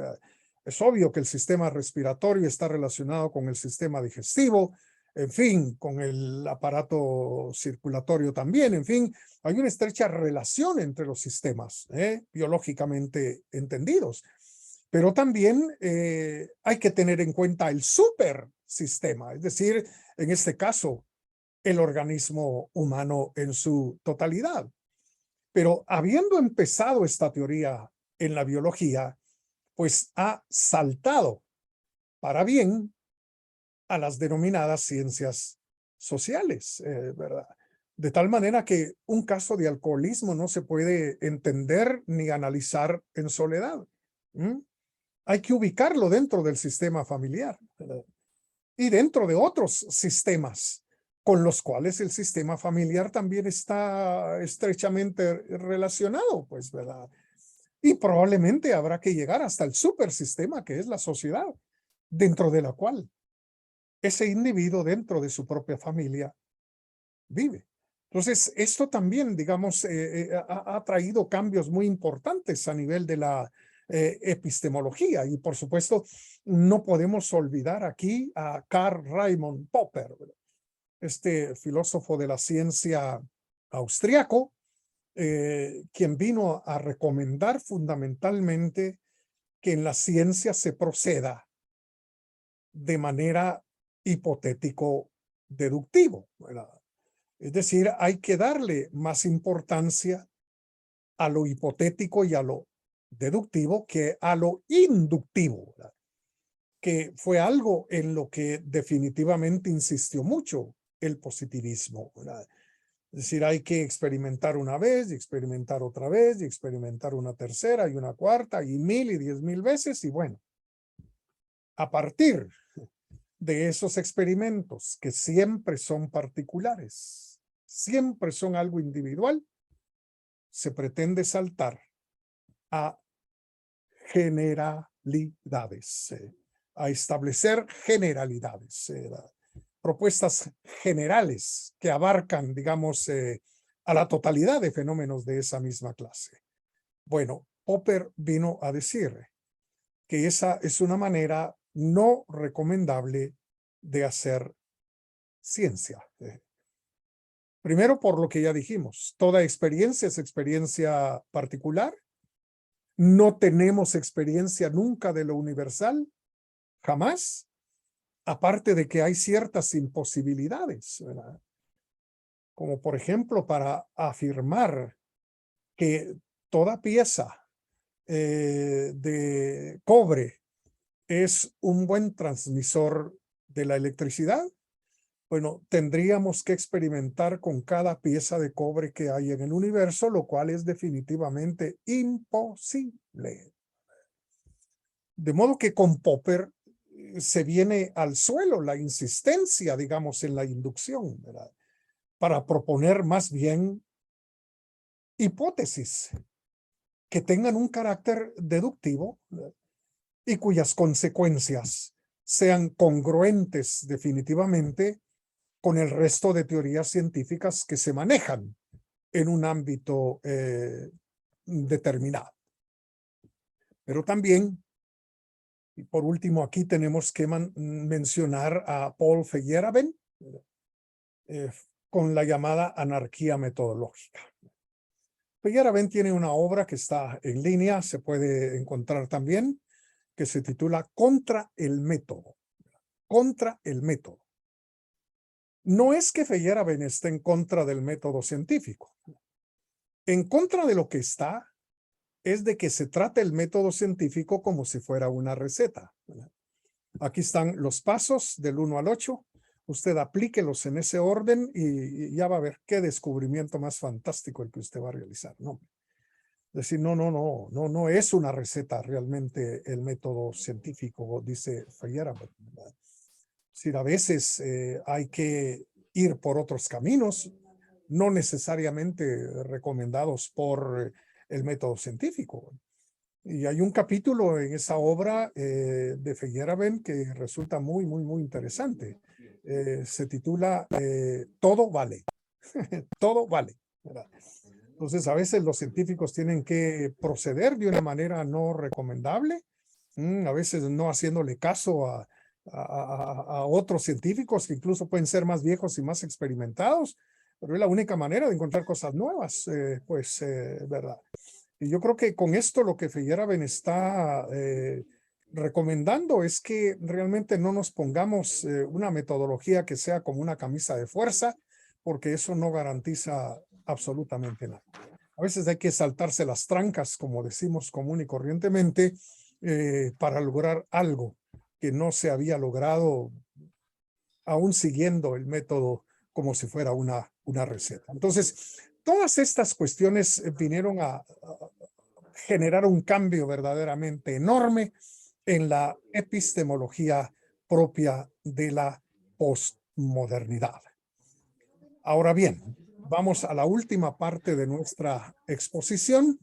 Es obvio que el sistema respiratorio está relacionado con el sistema digestivo, en fin, con el aparato circulatorio también, en fin, hay una estrecha relación entre los sistemas, biológicamente entendidos. Pero también hay que tener en cuenta el supersistema, es decir, en este caso, el organismo humano en su totalidad. Pero habiendo empezado esta teoría en la biología, pues ha saltado para bien a las denominadas ciencias sociales, ¿verdad? De tal manera que un caso de alcoholismo no se puede entender ni analizar en soledad. ¿Mm? Hay que ubicarlo dentro del sistema familiar, ¿verdad? Y dentro de otros sistemas con los cuales el sistema familiar también está estrechamente relacionado, pues, ¿verdad? Y probablemente habrá que llegar hasta el supersistema que es la sociedad, dentro de la cual ese individuo dentro de su propia familia vive. Entonces, esto también, digamos, ha traído cambios muy importantes a nivel de la epistemología y, por supuesto, no podemos olvidar aquí a Karl Raimund Popper, este filósofo de la ciencia austriaco, quien vino a recomendar fundamentalmente que en la ciencia se proceda de manera hipotético-deductivo, ¿verdad? Es decir, hay que darle más importancia a lo hipotético y a lo deductivo que a lo inductivo, ¿verdad? Que fue algo en lo que definitivamente insistió mucho el positivismo, ¿verdad? Es decir, hay que experimentar una vez y experimentar otra vez y experimentar una tercera y una cuarta y 1000 y 10,000 veces y bueno, a partir de esos experimentos que siempre son particulares, siempre son algo individual, se pretende saltar a generalidades, a establecer generalidades, propuestas generales que abarcan, digamos, a la totalidad de fenómenos de esa misma clase. Bueno, Popper vino a decir que esa es una manera no recomendable de hacer ciencia. Primero, por lo que ya dijimos, toda experiencia es experiencia particular. No tenemos experiencia nunca de lo universal, jamás, aparte de que hay ciertas imposibilidades, ¿verdad? Como por ejemplo para afirmar que toda pieza de cobre es un buen transmisor de la electricidad. Bueno, tendríamos que experimentar con cada pieza de cobre que hay en el universo, lo cual es definitivamente imposible. De modo que con Popper se viene al suelo la insistencia, digamos, en la inducción, ¿verdad? Para proponer más bien hipótesis que tengan un carácter deductivo, ¿verdad? Y cuyas consecuencias sean congruentes definitivamente con el resto de teorías científicas que se manejan en un ámbito determinado. Pero también, y por último, aquí tenemos que mencionar a Paul Feyerabend con la llamada anarquía metodológica. Feyerabend tiene una obra que está en línea, se puede encontrar también, que se titula Contra el método. Contra el método. No es que Feyerabend esté en contra del método científico. En contra de lo que está es de que se trate el método científico como si fuera una receta. Aquí están los pasos del 1 al 8. Usted aplíquelos en ese orden y ya va a ver qué descubrimiento más fantástico el que usted va a realizar, ¿no? Decir, no es una receta realmente el método científico, dice Feyerabend. Es decir, a veces hay que ir por otros caminos, no necesariamente recomendados por el método científico. Y hay un capítulo en esa obra de Feyerabend que resulta muy interesante. Se titula Todo vale. Todo vale, ¿verdad? Entonces, a veces los científicos tienen que proceder de una manera no recomendable, a veces no haciéndole caso a otros científicos que incluso pueden ser más viejos y más experimentados, pero es la única manera de encontrar cosas nuevas, ¿verdad? Y yo creo que con esto lo que Feyerabend está recomendando es que realmente no nos pongamos una metodología que sea como una camisa de fuerza, porque eso no garantiza absolutamente nada. A veces hay que saltarse las trancas, como decimos común y corrientemente, para lograr algo que no se había logrado aún siguiendo el método como si fuera una receta. Entonces, todas estas cuestiones vinieron a generar un cambio verdaderamente enorme en la epistemología propia de la postmodernidad. Ahora bien, vamos a la última parte de nuestra exposición,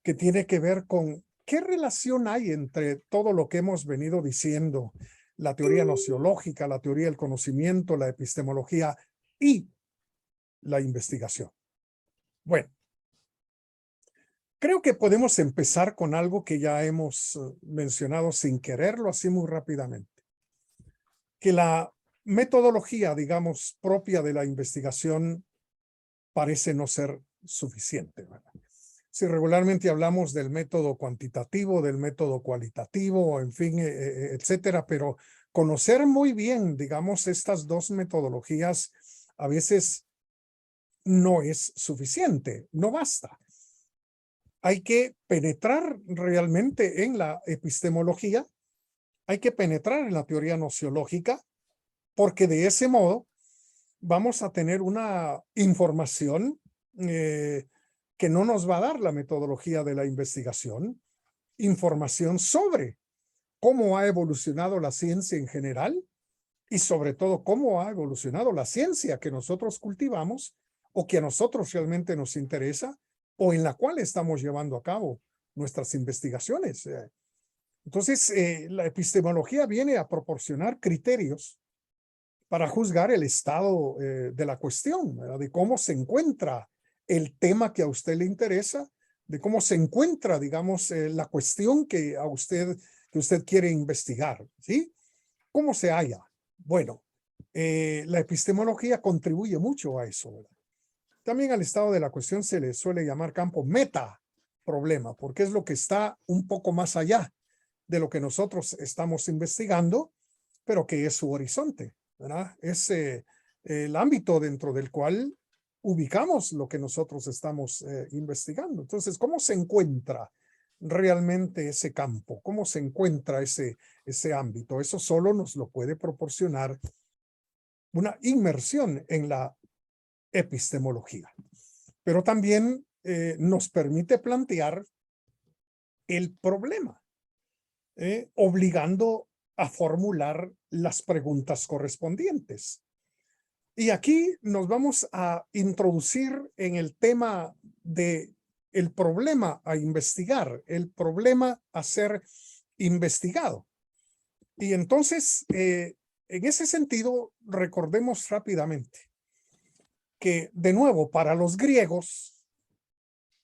que tiene que ver con qué relación hay entre todo lo que hemos venido diciendo, la teoría nociológica, la teoría del conocimiento, la epistemología y la investigación. Bueno, creo que podemos empezar con algo que ya hemos mencionado sin quererlo, así muy rápidamente. Que la metodología, digamos, propia de la investigación parece no ser suficiente, ¿verdad? Si regularmente hablamos del método cuantitativo, del método cualitativo, en fin, etcétera, pero conocer muy bien, digamos, estas dos metodologías a veces no es suficiente, no basta. Hay que penetrar realmente en la epistemología, hay que penetrar en la teoría nociológica, porque de ese modo vamos a tener una información que no nos va a dar la metodología de la investigación, información sobre cómo ha evolucionado la ciencia en general y sobre todo cómo ha evolucionado la ciencia que nosotros cultivamos o que a nosotros realmente nos interesa o en la cual estamos llevando a cabo nuestras investigaciones. Entonces, la epistemología viene a proporcionar criterios para juzgar el estado de la cuestión, ¿verdad? De cómo se encuentra el tema que a usted le interesa, de cómo se encuentra, digamos, la cuestión que usted quiere investigar, ¿sí? ¿Cómo se halla? Bueno, la epistemología contribuye mucho a eso, ¿verdad? También al estado de la cuestión se le suele llamar campo meta problema, porque es lo que está un poco más allá de lo que nosotros estamos investigando, pero que es su horizonte, ¿verdad? Es el ámbito dentro del cual ubicamos lo que nosotros estamos investigando. Entonces, ¿cómo se encuentra realmente ese campo? ¿Cómo se encuentra ese ámbito? Eso solo nos lo puede proporcionar una inmersión en la epistemología, pero también nos permite plantear el problema, obligando a formular las preguntas correspondientes. Y aquí nos vamos a introducir en el tema de el problema a investigar, el problema a ser investigado. Y entonces, en ese sentido, recordemos rápidamente que, de nuevo, para los griegos,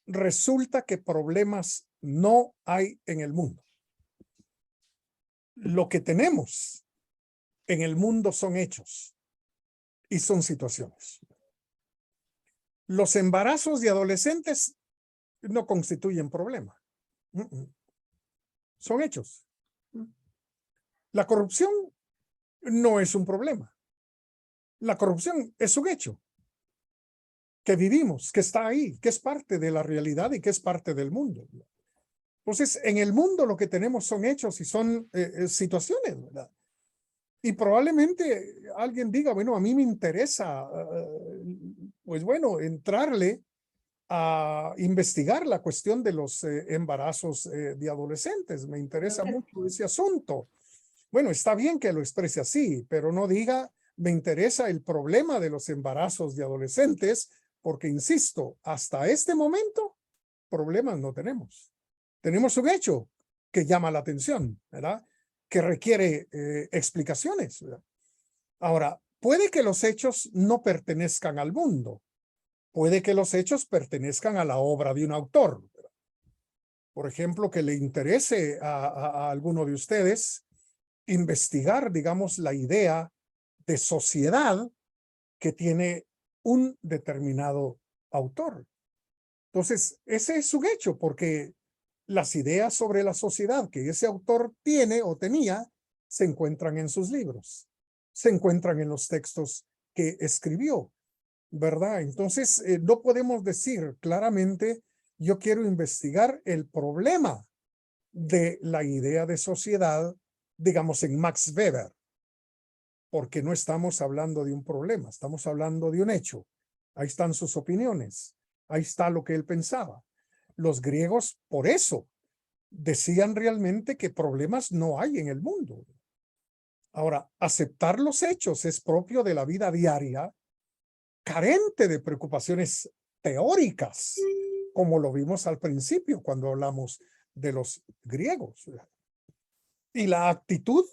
resulta que problemas no hay en el mundo. Lo que tenemos en el mundo son hechos y son situaciones. Los embarazos de adolescentes no constituyen problema. Son hechos. La corrupción no es un problema. La corrupción es un hecho que vivimos, que está ahí, que es parte de la realidad y que es parte del mundo. Entonces, en el mundo lo que tenemos son hechos y son situaciones, ¿verdad? Y probablemente alguien diga, bueno, a mí me interesa, pues bueno, entrarle a investigar la cuestión de los embarazos de adolescentes. Me interesa mucho ese asunto. Bueno, está bien que lo exprese así, pero no diga, me interesa el problema de los embarazos de adolescentes, porque, insisto, hasta este momento, problemas no tenemos. Tenemos un hecho que llama la atención, ¿verdad? Que requiere explicaciones, ¿verdad? Ahora, puede que los hechos no pertenezcan al mundo. Puede que los hechos pertenezcan a la obra de un autor. Por ejemplo, que le interese a alguno de ustedes investigar, digamos, la idea de sociedad que tiene un determinado autor. Entonces, ese es un hecho, porque las ideas sobre la sociedad que ese autor tiene o tenía se encuentran en sus libros, se encuentran en los textos que escribió, ¿verdad? Entonces, no podemos decir claramente, yo quiero investigar el problema de la idea de sociedad, digamos, en Max Weber, porque no estamos hablando de un problema, estamos hablando de un hecho. Ahí están sus opiniones, ahí está lo que él pensaba. Los griegos, por eso, decían realmente que problemas no hay en el mundo. Ahora, aceptar los hechos es propio de la vida diaria, carente de preocupaciones teóricas, como lo vimos al principio cuando hablamos de los griegos. Y la actitud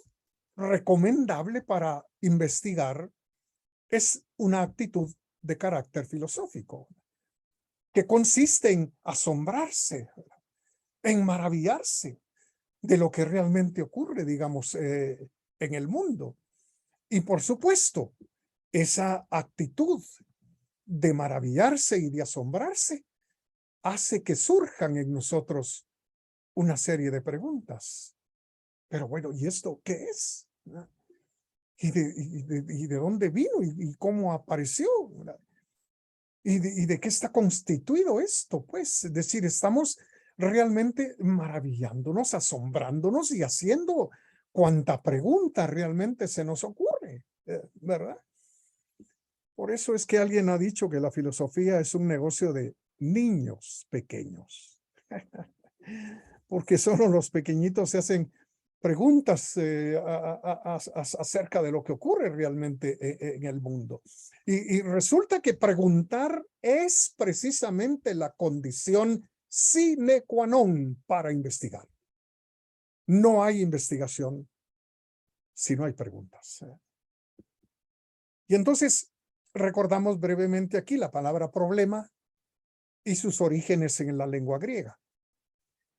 recomendable para investigar es una actitud de carácter filosófico, que consiste en asombrarse, en maravillarse de lo que realmente ocurre, digamos, en el mundo. Y por supuesto, esa actitud de maravillarse y de asombrarse hace que surjan en nosotros una serie de preguntas. Pero bueno, ¿y esto qué es? ¿Y de dónde vino? ¿Y cómo apareció? ¿Y de qué está constituido esto? Pues, es decir, estamos realmente maravillándonos, asombrándonos y haciendo cuanta pregunta realmente se nos ocurre, ¿verdad? Por eso es que alguien ha dicho que la filosofía es un negocio de niños pequeños, porque solo los pequeñitos se hacen preguntas acerca de lo que ocurre realmente en el mundo. Y resulta que preguntar es precisamente la condición sine qua non para investigar. No hay investigación si no hay preguntas. Y entonces recordamos brevemente aquí la palabra problema y sus orígenes en la lengua griega.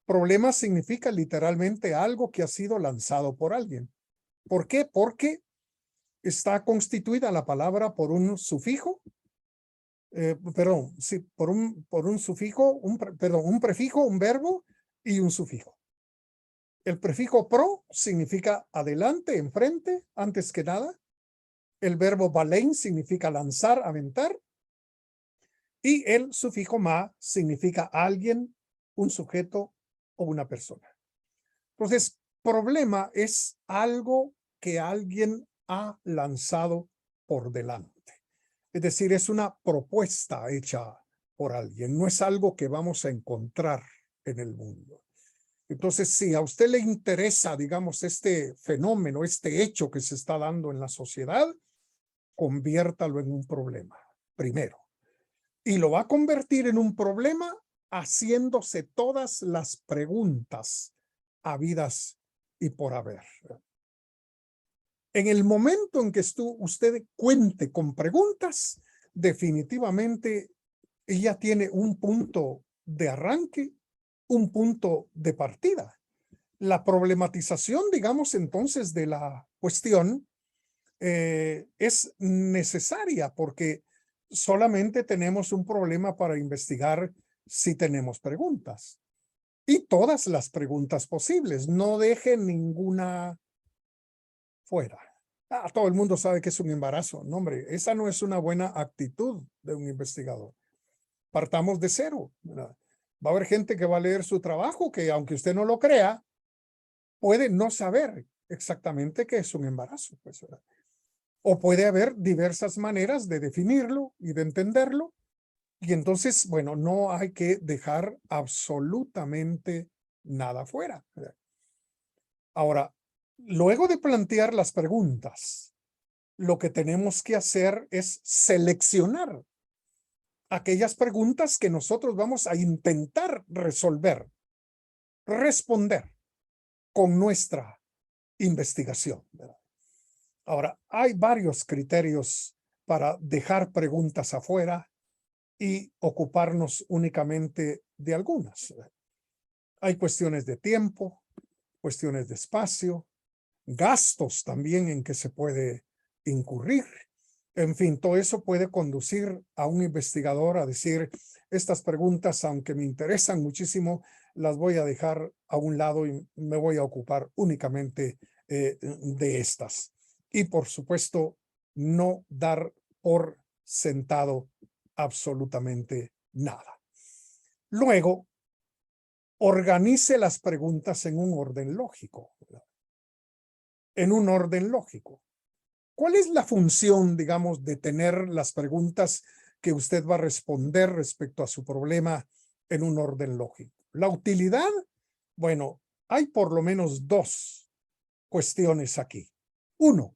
Problema significa literalmente algo que ha sido lanzado por alguien. ¿Por qué? Porque está constituida la palabra por un sufijo, sí, por un sufijo, un prefijo, un verbo y un sufijo. El prefijo pro significa adelante, enfrente, antes que nada. El verbo balein significa lanzar, aventar. Y el sufijo ma significa alguien, un sujeto o una persona. Entonces, problema es algo que alguien ha lanzado por delante. Es decir, es una propuesta hecha por alguien, no es algo que vamos a encontrar en el mundo. Entonces, si a usted le interesa, digamos, este fenómeno, este hecho que se está dando en la sociedad, conviértalo en un problema, primero. Y lo va a convertir en un problema haciéndose todas las preguntas habidas y por haber. En el momento en que usted cuente con preguntas, definitivamente ella tiene un punto de arranque, un punto de partida. La problematización, digamos, entonces, de la cuestión es necesaria porque solamente tenemos un problema para investigar si tenemos preguntas. Y todas las preguntas posibles, no deje ninguna fuera. Todo el mundo sabe que es un embarazo. No, hombre, esa no es una buena actitud de un investigador. Partamos de cero, ¿verdad? Va a haber gente que va a leer su trabajo que, aunque usted no lo crea, puede no saber exactamente qué es un embarazo, pues, ¿verdad? O puede haber diversas maneras de definirlo y de entenderlo, Y entonces, bueno, no hay que dejar absolutamente nada fuera. Ahora, luego de plantear las preguntas, lo que tenemos que hacer es seleccionar aquellas preguntas que nosotros vamos a intentar resolver, responder con nuestra investigación, ¿verdad? Ahora, hay varios criterios para dejar preguntas afuera y ocuparnos únicamente de algunas. Hay cuestiones de tiempo, cuestiones de espacio, gastos también en que se puede incurrir. En fin, todo eso puede conducir a un investigador a decir, estas preguntas, aunque me interesan muchísimo, las voy a dejar a un lado y me voy a ocupar únicamente de estas. Y por supuesto, no dar por sentado absolutamente nada. Luego, organice las preguntas en un orden lógico. En un orden lógico. ¿Cuál es la función, digamos, de tener las preguntas que usted va a responder respecto a su problema en un orden lógico? La utilidad, bueno, hay por lo menos dos cuestiones aquí. Uno,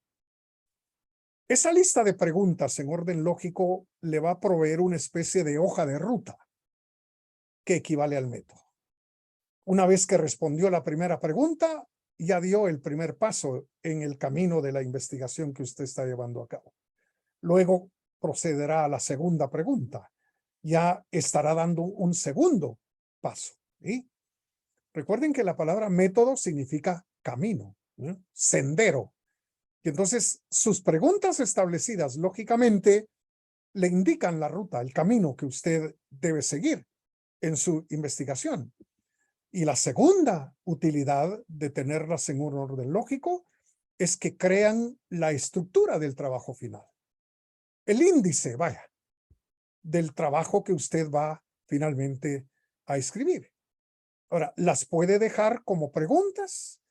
esa lista de preguntas en orden lógico le va a proveer una especie de hoja de ruta que equivale al método. Una vez que respondió la primera pregunta, ya dio el primer paso en el camino de la investigación que usted está llevando a cabo. Luego procederá a la segunda pregunta. Ya estará dando un segundo paso. ¿Sí? Recuerden que la palabra método significa camino, ¿sí? Sendero. Y entonces sus preguntas establecidas, lógicamente, le indican la ruta, el camino que usted debe seguir en su investigación. Y la segunda utilidad de tenerlas en un orden lógico es que crean la estructura del trabajo final. El índice, vaya, del trabajo que usted va finalmente a escribir. Ahora, las puede dejar como preguntas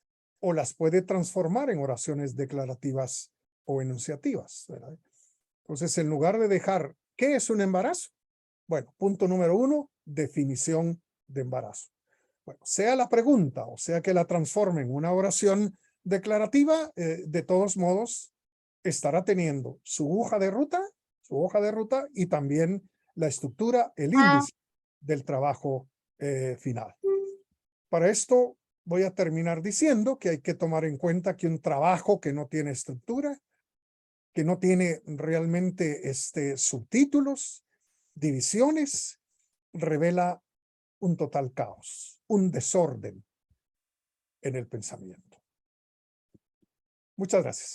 o las puede transformar en oraciones declarativas o enunciativas, ¿verdad? Entonces, en lugar de dejar, ¿qué es un embarazo? Bueno, punto número 1, definición de embarazo. Bueno, sea la pregunta o sea que la transforme en una oración declarativa, de todos modos, estará teniendo su hoja de ruta y también la estructura, el índice del trabajo final. Para esto voy a terminar diciendo que hay que tomar en cuenta que un trabajo que no tiene estructura, que no tiene realmente subtítulos, divisiones, revela un total caos, un desorden en el pensamiento. Muchas gracias.